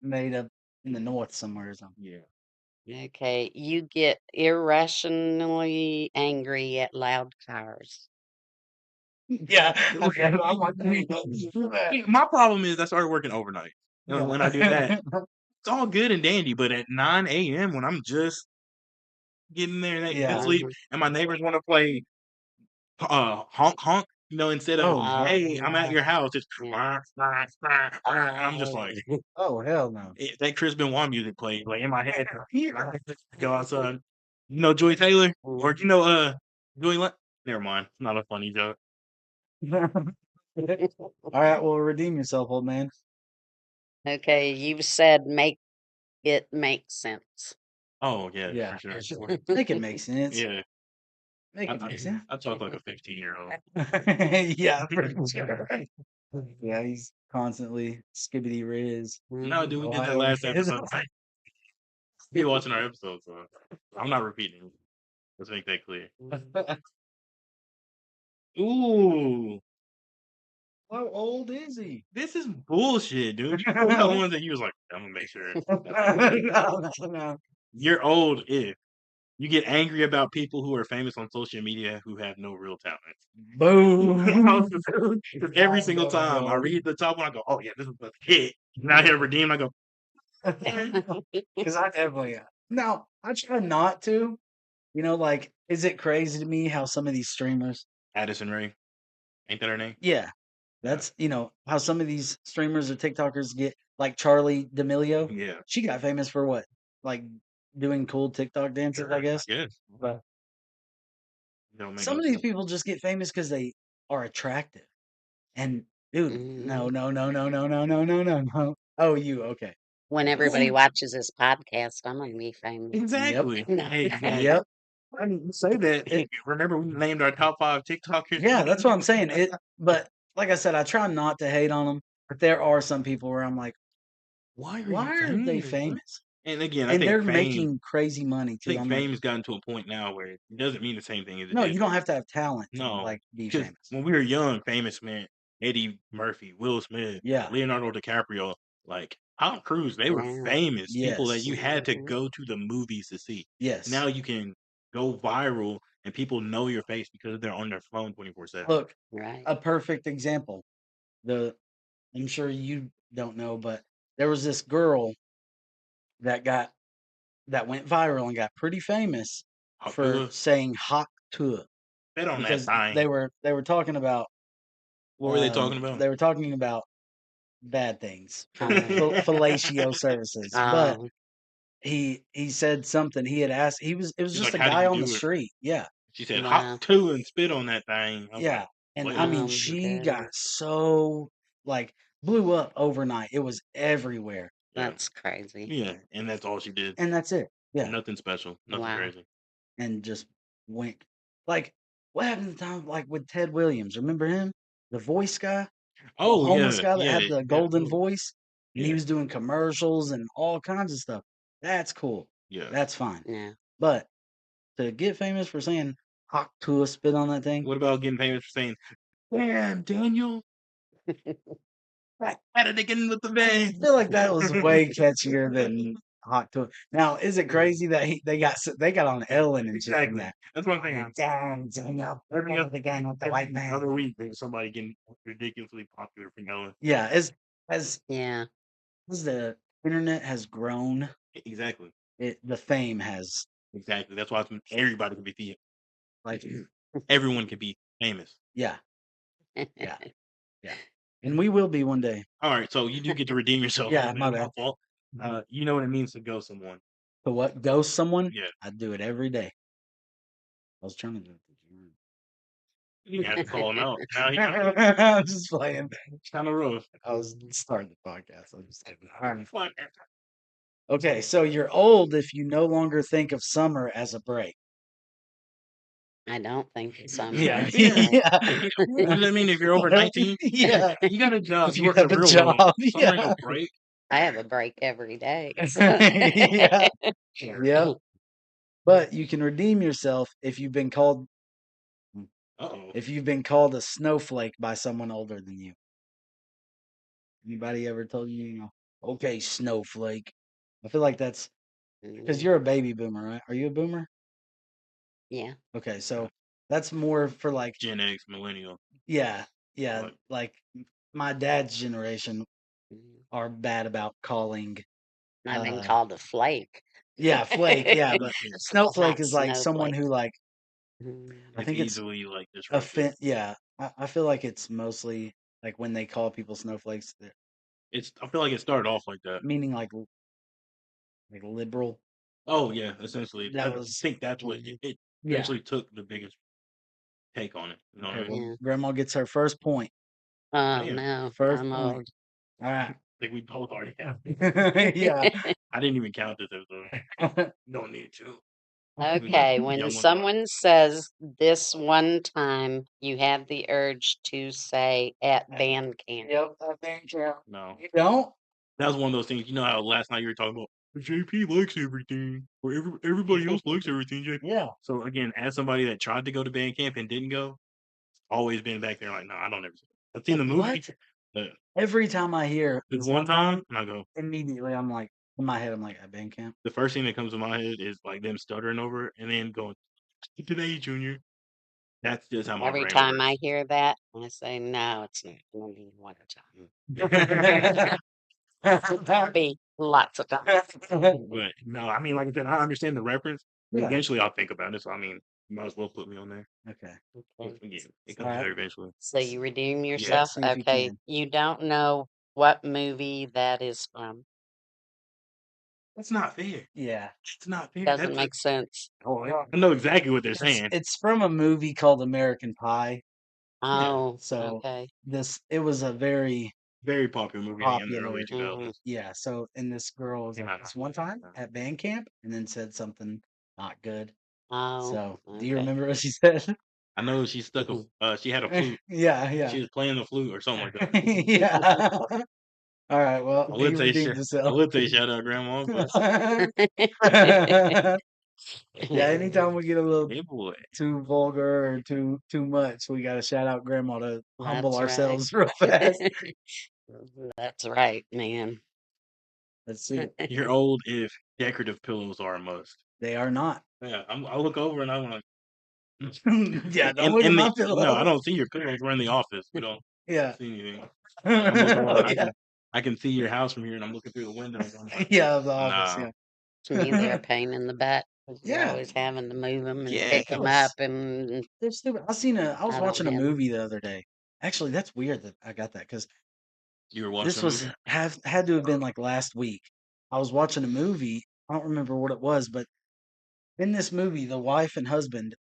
A: Made up in the north somewhere or something.
B: Yeah.
C: Okay, you get irrationally angry at loud cars.
A: Yeah. Okay.
B: My problem is I started working overnight. And when I do that, it's all good and dandy. But at 9 a.m. when I'm just getting there and
A: Yeah.
B: good sleep, and my neighbors want to play honk honk, instead of hey, I'm at your house, it's I'm just like,
A: Oh hell no.
B: that Chris Benoit music played like in my head. Go outside. Joy Taylor or Joy. Never mind, it's not a funny joke.
A: All right, well, redeem yourself, old man.
C: Okay, you've said make it make sense.
B: Oh yeah,
A: Yeah.
B: for sure.
A: Make it make sense.
B: Yeah,
A: Make it make sense.
B: I talk like a 15-year-old.
A: Yeah, for sure. Yeah, he's constantly skibbity riz.
B: No, dude, we did that
A: Ohio
B: last
A: kid.
B: episode. You're watching our episode, so I'm not repeating. Let's make that clear. Ooh,
A: How old is he?
B: this is bullshit, dude. You know the ones that you was like, I'm gonna make sure.
A: No.
B: You're old if you get angry about people who are famous on social media who have no real talent.
A: Boom.
B: 'Cause every single time I read the top one, I go, oh yeah, this is a hit. And I hear redeem, I go,
A: Because I definitely now I try not to. Like, is it crazy to me how some of these streamers?
B: Addison Rae. Ain't that her name?
A: Yeah, that's how some of these streamers or TikTokers get like Charlie D'Amelio.
B: Yeah.
A: She got famous for what? Like doing cool TikTok dances, I guess.
B: Yes.
A: But
B: Don't make
A: some
B: no
A: of these
B: sense.
A: people just get famous because they are attractive. And dude, no. Oh, you okay?
C: When everybody watches this podcast, I'm gonna be famous.
B: Exactly.
C: No.
A: Yep.
B: I didn't say that. Hey, remember we named our top 5 TikTokers?
A: Yeah, that's what I'm saying. But like I said, I try not to hate on them. But there are some people where I'm like,
B: Why
A: are they famous?
B: And again, I
A: And
B: think
A: they're
B: fame,
A: making crazy money
B: I
A: too.
B: think
A: I'm like,
B: fame has gotten to a point now where it doesn't mean the same thing as it
A: no,
B: did.
A: you don't have to have talent to
B: No,
A: like be
B: because
A: famous.
B: when we were young, famous meant Eddie Murphy, Will Smith,
A: Yeah.
B: Leonardo DiCaprio, like Tom Cruise. They were famous people that
A: Yes.
B: you had to go to the movies to see.
A: Yes.
B: Now you can go viral and people know your face because they're on their phone 24/7.
A: Look,
C: Right.
A: a perfect example. I'm sure you don't know, but there was this girl that went viral and got pretty famous
B: Hot
A: for
B: tub.
A: saying hot tub.
B: Bet on that
A: Because
B: thing.
A: they were talking about
B: What were they talking about?
A: They were talking about bad things for
C: Oh.
A: fellatio services. But
C: Oh,
A: he said something. He had asked. It was
B: She's
A: just
B: like,
A: a
B: "How did
A: guy
B: you
A: on the
B: do it?"
A: street. Yeah,
B: She said, "Hop
C: wow.
B: to and spit on that thing." I was
A: yeah.
B: like,
A: And I
B: "What?"
A: mean,
C: Oh my
A: she got
C: goodness.
A: so like blew up overnight. It was everywhere,
B: Yeah,
C: That's crazy.
B: yeah, and that's all she did.
A: and that's it. Yeah,
B: Nothing special, nothing
C: Wow.
B: crazy.
A: and just went like what happened to the time like with Ted Williams? Remember him, the voice guy, the
B: Oh
A: homeless
B: yeah,
A: guy that
B: yeah,
A: had the golden
B: absolutely.
A: voice, and he
B: Yeah,
A: was doing commercials and all kinds of stuff. That's cool.
B: yeah.
A: That's fine.
C: Yeah.
A: But to get famous for saying "hawk to a spit" on that thing,
B: What about getting famous for saying, "Damn, Daniel, back at it again with the
A: I
B: bang"?
A: feel like that was way catchier than "hawk to it." Now, is it crazy that they got on Ellen and shit from
B: Exactly.
A: that?
B: That's what I'm saying.
A: Damn, Daniel,
B: Every other,
A: again with the
B: every
A: white man.
B: other week, there's somebody getting ridiculously popular from Ellen.
A: Yeah, as
C: Yeah.
A: as the internet has grown,
B: Exactly.
A: the fame has
B: Exactly. That's why everybody can be
A: like
B: everyone can be famous.
A: yeah, yeah, yeah, and we will be one day.
B: All right, so you do get to redeem yourself.
A: Yeah,
B: Man,
A: my
B: my
A: bad.
B: fault. You know what it means to ghost someone.
A: But what ghost someone?
B: Yeah,
A: I do it every day. I was trying to do it.
B: you have to call him out. Now he
A: I'm just playing.
B: kind of rough.
A: I was starting the podcast. I'm just kidding. All right.
B: Fuck.
A: Okay, so you're old if you no longer think of summer as a break.
C: I don't think summer
A: Yeah,
C: is a break.
A: yeah.
B: What does that mean if you're over 19?
A: Yeah.
B: You got a job.
A: If
B: You
A: you
B: work in
A: have
B: a
A: a
B: real world.
A: job,
B: Summer ain't
A: yeah.
B: no break.
C: I have a break every day.
A: Yeah. Yep. But you can redeem yourself if you've been called
B: Uh-oh.
A: a snowflake by someone older than you. Anybody ever told you, okay, snowflake? I feel like that's because
C: Mm,
A: you're a baby boomer, right? Are you a boomer?
C: yeah.
A: Okay, so that's more for like,
B: Gen X, millennial.
A: yeah, yeah,
B: Like,
A: like my dad's generation
C: Mm.
A: are bad about calling.
C: I've been called a flake.
A: Yeah, flake, yeah, but snowflake
C: Not
A: is like someone
C: snowflake.
A: who like
C: Mm.
A: I
B: it's
A: think it's
B: easily like disrupted.
A: yeah. I feel like it's mostly like when they call people snowflakes, they're
B: I feel like it started off like that.
A: meaning like liberal.
B: Oh yeah, essentially. I
A: That was
B: think that's what it
A: yeah.
B: eventually took the biggest take on it. You know what I
A: Okay,
B: mean?
A: well,
C: Yeah.
A: grandma gets her first point.
C: Oh
B: Damn.
C: no,
A: First
C: I'm
A: point.
C: old.
A: All right.
B: I think we both already have.
A: Yeah.
B: I didn't even count this episode. Don't need to.
C: Okay,
B: Y'all
C: when
B: want
C: someone says this one time, you have the urge to say at band camp.
A: Yep, I think so.
B: no.
A: You don't?
B: That was one of those things. You know how last night you were talking about JP likes everything, or everybody else likes everything. JP.
A: Yeah.
B: So again, as somebody that tried to go to band camp and didn't go, always been back there like, no, I don't ever. I've seen the movie.
A: What? Every time I hear
B: There's one time, and I go,
A: immediately I'm like, in my head, I'm like, at band camp.
B: the first thing that comes to my head is like them stuttering over it and then going, today, Junior. That's just how my
C: Every
B: brain
C: time I
B: works.
C: hear that, I say, no, it's not going to be one time. That'll be lots of times.
B: But no, I mean, like I said, I understand the reference. But
A: Yeah.
B: eventually, I'll think about it. So I mean, you might as well put me on there.
A: Okay.
C: Okay.
B: Again, it comes
A: Alright.
B: there eventually.
C: So you redeem
B: Yeah.
C: yourself?
A: See if you
C: Okay.
A: can.
C: You don't know what movie that is from.
B: That's not fair.
A: Yeah.
B: It's not fair.
C: Doesn't
B: That's
C: make sense.
B: I know exactly what they're saying.
A: It's from a movie called American Pie.
C: Oh,
A: So
C: okay.
A: it was a very
B: Very popular movie in the
A: popular.
B: early 2000s.
A: Yeah. So and this girl was
B: Came
A: like
B: out
A: this one time at band camp and then said something not good.
C: Oh,
A: So do you
C: okay.
A: remember what she said?
B: I know she stuck she had a flute.
A: Yeah,
B: She
A: yeah.
B: was playing the flute or something like that.
A: Yeah. All right. Well,
B: I
A: he
B: would say
A: redeemed
B: I
A: himself.
B: would say shout out grandma, but
A: Yeah. Anytime we get a little
B: hey boy.
A: too vulgar or too much, we got to shout out grandma to humble
C: That's right.
A: ourselves real fast.
C: That's right, man.
A: Let's see.
B: You're old if decorative pillows are a must.
A: They are not.
B: Yeah, I look over and I'm like,
A: Yeah. Don't look at my pillow.
B: no, I don't see your pillows. We're in the office. We don't
A: Yeah.
B: see anything. Like, I'm looking over,
A: Yeah.
B: I can see your house from here, and I'm looking through the window. I'm like,
A: Yeah. The office.
B: nah.
C: To me, they're a pain in the butt. 'Cause you're
A: Yeah.
C: always having to move them and
B: Yeah,
C: pick them up, and
A: They're stupid. I was
C: I don't
A: watching a
C: have 'em.
A: movie the other day. Actually, that's weird that I got that because
B: You were watching
A: This
B: a
A: was
B: movie?
A: had to have been like last week. I was watching a movie. I don't remember what it was, but in this movie, the wife and husband,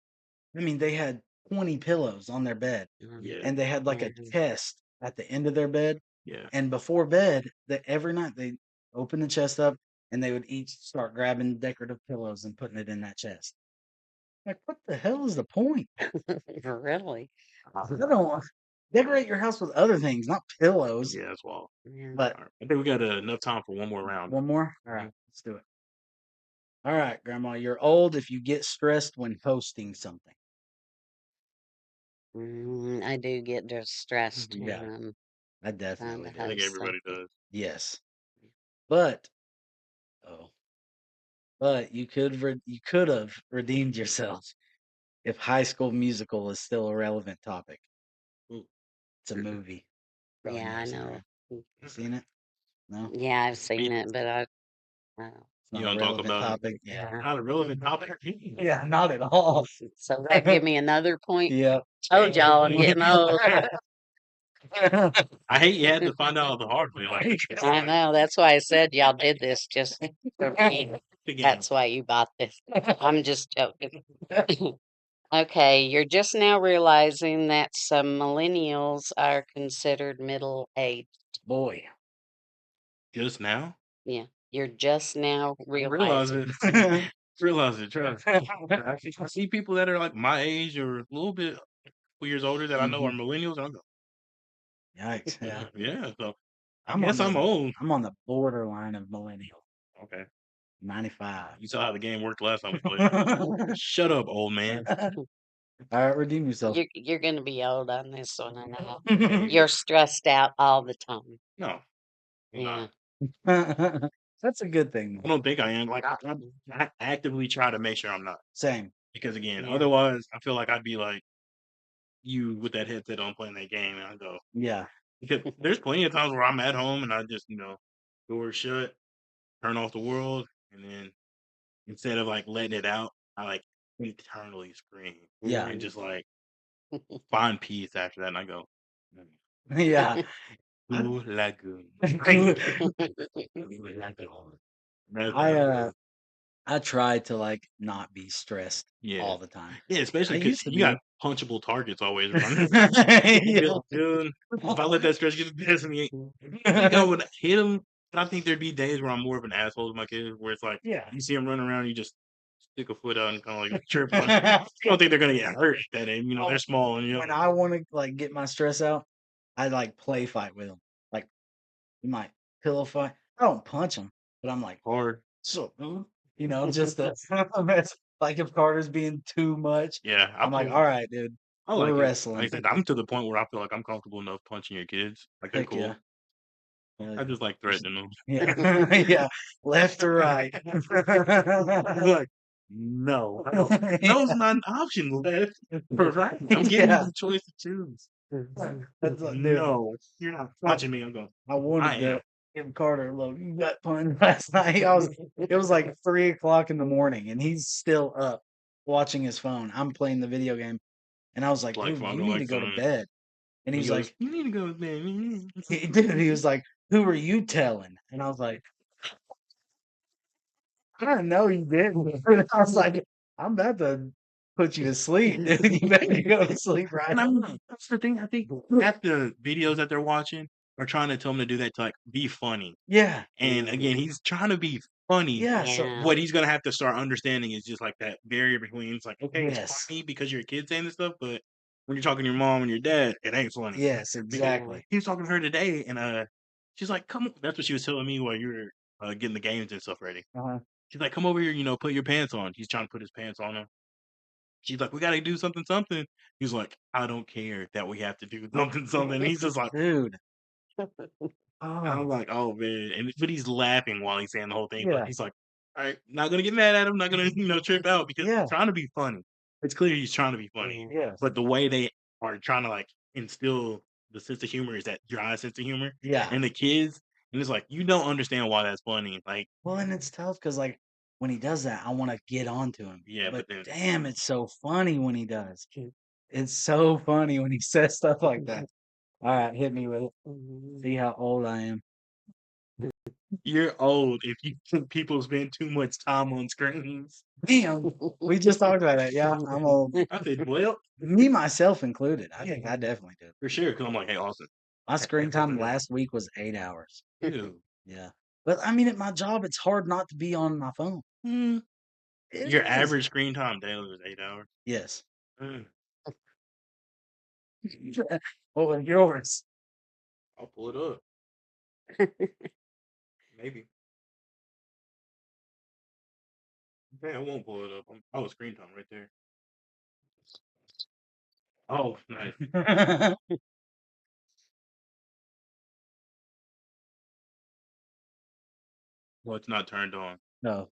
A: I mean, they had 20 pillows on their bed,
B: Yeah.
A: and they had like a
C: Mhm.
A: chest at the end of their bed.
B: Yeah.
A: And before bed, that every night they open the chest up and they would each start grabbing decorative pillows and putting it in that chest. Like, what the hell is the point?
C: Really?
A: I don't decorate your house with other things, not pillows.
B: Yeah, that's wild.
C: Yeah.
A: But
B: All right. I think we got enough time for one more round.
A: one more? All right, let's do it. All right, Grandma, you're old if you get stressed when posting something.
C: I do get distressed
A: Yeah.
C: when I'm
A: I
C: trying
A: definitely
C: to
A: do.
B: I think
C: host
B: everybody
C: something.
B: does.
A: Yes. But but you could have redeemed yourself if High School Musical is still a relevant topic.
B: Ooh.
A: It's a movie. Probably
C: Yeah, I
A: never seen it,
C: know.
A: right? You seen it? No?
C: Yeah, I've seen
B: Me-
C: it, but I
A: It's
B: You
A: not a
B: don't talk
A: relevant
B: about it.
A: topic. Yeah.
B: Not a relevant topic.
A: Yeah, not at all.
C: so that give me another point.
A: Yep.
C: Told y'all I'm getting old.
B: I hate you had to find out the hard way. Like,
C: I know. That's why I said y'all did this just for me.
B: again,
C: That's why you bought this. I'm just joking. Okay, you're just now realizing that some millennials are considered middle aged.
A: Boy.
B: just now
C: Yeah, you're just now
B: realize
C: realizing.
B: it. Realize it. Trust. I see people that are like my age or a little bit few years older that I know are millennials, and I go,
A: Yikes. Yeah.
B: yeah. So I
A: I'm
B: guess
A: on
B: I'm
A: the
B: old.
A: I'm on the borderline of millennial.
B: Okay.
A: 95.
B: You saw how the game worked last time we played. Shut up, old man.
A: All right, redeem yourself.
C: You're going to be old on this one, I know.
B: Yeah,
C: You're stressed out all the time.
B: no, I'm
C: Yeah.
B: not.
A: That's a good thing.
B: I don't think I am. Like I actively try to make sure I'm not.
A: Same.
B: Because again,
C: Yeah.
B: otherwise I feel like I'd be like you with that headset on playing that game, and I go
A: Yeah.
B: because there's plenty of times where I'm at home and I just door shut, turn off the world, and then instead of like letting it out, I like internally scream
A: Yeah.
B: and just like find peace after that, and I go,
A: Yeah.
B: Blue Lagoon.
A: I try to like not be stressed
B: Yeah.
A: all the time.
B: Yeah, especially
A: I
B: because
A: used to
B: you got
A: be.
B: punchable targets always around.
A: Yeah.
B: Dude, if I let that stress get the best of me, I think I would hit him. But I think there'd be days where I'm more of an asshole to my kids, where it's like,
A: Yeah.
B: you see them running around, you just stick a foot out and kind of like chirp on. You don't think they're gonna get hurt that day. They're small and
A: When I want to like get my stress out, I like play fight with them. Like you might pillow fight. I don't punch them, but I'm like,
B: hard.
A: so, just like if Carter's being too much,
B: Yeah,
A: I'm like, all right, dude,
B: I
A: we're
B: like it.
A: wrestling.
B: Like I said, I'm to the point where I feel like I'm comfortable enough punching your kids. Like they're
A: Heck
B: cool.
A: yeah.
B: I just like threatening them.
A: Yeah, yeah, left or right.
B: Like, no, no's not an option. Left or right. I'm giving
A: Yeah.
B: you the choice to choose.
A: That's like, dude,
B: No, you're not punching me. I'm going.
A: I wanted
B: I am.
A: to give Carter a little gut punch last night. It was like 3 o'clock in the morning, and he's still up watching his phone. I'm playing the video game, and I was like,
B: Like,
A: dude, you
B: fucking
A: need
B: like
A: to go to
B: son.
A: bed. And
B: He
A: he's
B: goes,
A: like,
B: you need to go with me.
A: he was like, who are you telling? And I was like, I don't know you didn't. I was like, I'm about to put you to sleep, dude. You better go to sleep right
B: And
A: now.
B: that's the thing. I think half the videos that they're watching are trying to tell them to do that to like be funny.
A: Yeah.
B: And again, he's trying to be funny.
A: Yeah. So
C: Yeah.
B: What he's gonna have to start understanding is just like that barrier between it's like, okay, it's
A: Yes.
B: funny because you're a kid saying this stuff, but when you're talking to your mom and your dad, it ain't funny.
A: yes, exactly.
B: He was talking to her today, and she's like, "Come." That's what she was telling me while you were getting the games and stuff ready.
A: Uh-huh.
B: She's like, "Come over here, put your pants on." He's trying to put his pants on him. She's like, "We got to do something, something." He's like, "I don't care that we have to do something, something." He's just like,
A: Dude.
B: I'm like, "Oh man," but he's laughing while he's saying the whole thing.
A: Yeah.
B: But he's like, "All right, not gonna get mad at him, not gonna trip out because
A: Yeah.
B: he's trying to be funny. It's clear he's trying to be funny,
A: Yes.
B: but the way they are trying to like instill the sense of humor is that dry sense of humor,
A: Yeah.
B: and the kids, and it's like you don't understand why that's funny. Like,
A: Well, and it's tough because like when he does that, I want to get onto him.
B: yeah,
A: But
B: but then
A: damn, it's so funny when he does. It's so funny when he says stuff like that. All right, hit me with it. See how old I am.
B: You're old if you think people spend too much time on screens.
A: Damn, we just talked about that. Yeah, I'm old.
B: I said, well,
A: Me, myself included. I think I definitely do.
B: for sure. Because I'm like, hey, Austin.
A: My screen time last week was 8 hours.
B: Ew.
A: Yeah. But I mean, at my job, it's hard not to be on my phone. It
B: Your
A: is.
B: average screen time daily was 8 hours.
A: Yes.
B: Mm.
A: What was yours?
B: I'll pull it up. Maybe. Okay, I won't pull it up. Oh, screen time right there. Oh, nice. Well, it's not turned on.
A: No.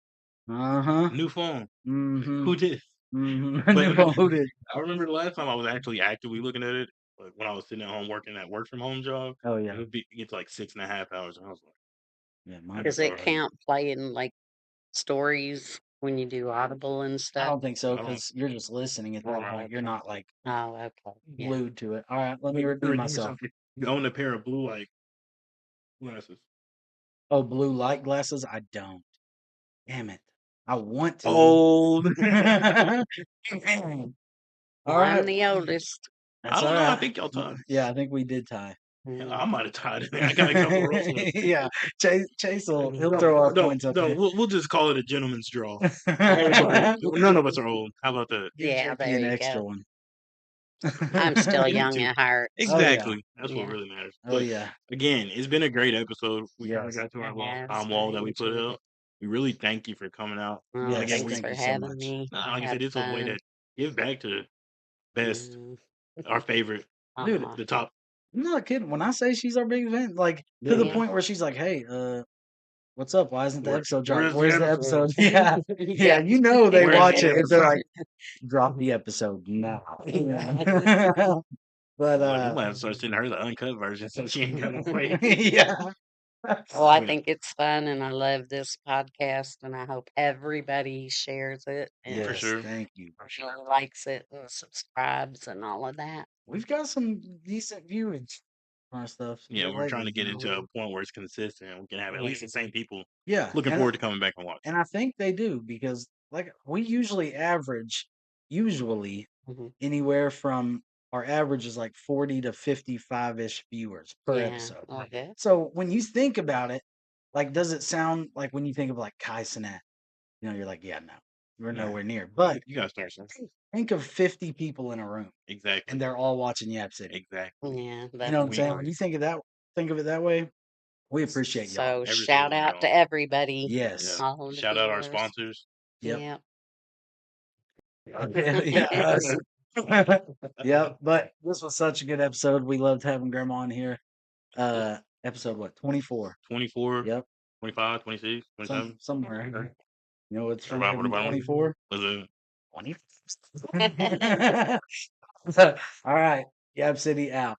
A: Uh-huh.
B: New phone.
A: Mm-hmm.
B: Who did?
A: Mm-hmm.
B: But
A: Who did?
B: I remember the last time I was actually actively looking at it, like when I was sitting at home working that work from home job.
A: Oh,
B: It
A: yeah.
B: would get to like 6.5 hours, and I was like,
A: Yeah,
B: I
A: mine.
B: just
C: Does it
B: started.
C: count playing like stories when you do Audible and
A: I
C: stuff?
A: don't think so
B: I don't.
A: because you're just listening at that
B: Right.
A: point. You're not like
C: Oh, okay. Yeah.
A: glued to it. All right, let me repeat myself.
B: You own a pair of blue light glasses.
A: Oh, blue light glasses? I don't. Damn it. I want to.
B: Old.
A: All
C: Well,
A: right.
C: I'm the oldest.
A: That's
B: I don't
A: all
B: know. I
A: right.
B: think y'all tied.
A: Yeah, I think we did tie.
C: Mm.
B: I might have tied it. I got a couple rolls left.
A: Yeah, Chase will he'll throw our points up
B: No,
A: here.
B: we'll just call it a gentleman's draw. None of us are old. How about that?
A: Give
C: Yeah,
A: Jackie
C: there
A: an
C: you
A: extra
C: go.
A: one.
C: I'm still
B: Me
C: young
B: too.
C: at heart.
B: Exactly. That's what
C: Yeah.
B: really matters.
A: Oh
B: But
A: yeah.
B: again, it's been a great episode. We kind of
A: Yes.
B: got to our
C: It
B: little
C: has
B: time wall that we
C: been.
B: put up. We really thank you for coming out.
C: Oh,
A: Yes,
B: Again,
C: thanks
A: thank
C: for
A: you so
C: having
A: much.
C: me.
B: like I
C: Have
B: said, it's a way
C: fun.
B: to give back to best,
C: Mm.
B: our favorite,
A: Dude,
C: Aw.
B: the top.
A: I'm not kidding. When I say she's our biggest fan, like to the
C: Yeah.
A: point where she's like, "Hey, what's up? Why isn't the episode dropped?
B: Where's
A: Where's
B: the
A: the
B: episode?"
A: episode?" Yeah, you know they
B: Where's
A: watch
B: the
A: it and they're
B: episode?
A: like, "Drop the episode now." But
B: Well, you might have to start sending her the uncut version so she ain't got to wait.
A: yeah.
C: Well, I
B: But
C: think it's fun and I love this podcast and I hope everybody shares it
B: for
C: and
A: Yes,
B: sure.
A: thank you.
C: really likes it and subscribes and all of that.
A: We've got some decent viewage on our stuff
B: Yeah, we're trying
A: lately,
B: to get into a point where it's consistent and we can have at least the same people
A: Yeah,
B: looking forward to coming back and watch.
A: and I think they do because like we usually average
C: Mhm.
A: anywhere from our average is like 40 to 55-ish viewers per
C: Yeah.
A: episode.
C: Oh, good.
A: So when you think about it, like does it sound like when you think of like Kai Cenat, you're like, yeah, no, we're
B: Nah.
A: nowhere near. But
B: You gotta start something.
A: think of 50 people in a room
B: Exactly.
A: and they're all watching Yap City.
B: Exactly.
C: Yeah.
A: You know what I'm
B: We-
A: saying? When you think of it that way, we appreciate y'all.
C: So
B: Every
C: shout
B: single
C: out to
B: y'all.
C: everybody.
A: Yes.
B: Yeah.
C: All of the
B: Shout out our
C: viewers.
B: sponsors.
A: Yep.
C: Yep.
A: Yeah, us. Yep. But this was such a good episode. We loved having Grandma on here. Episode what? 24.
B: 24,
A: Yep.
B: 25, 26, 27.
A: Somewhere. You know what's
B: About
A: from 24?
B: Was it
A: 20. All right. Yap City out.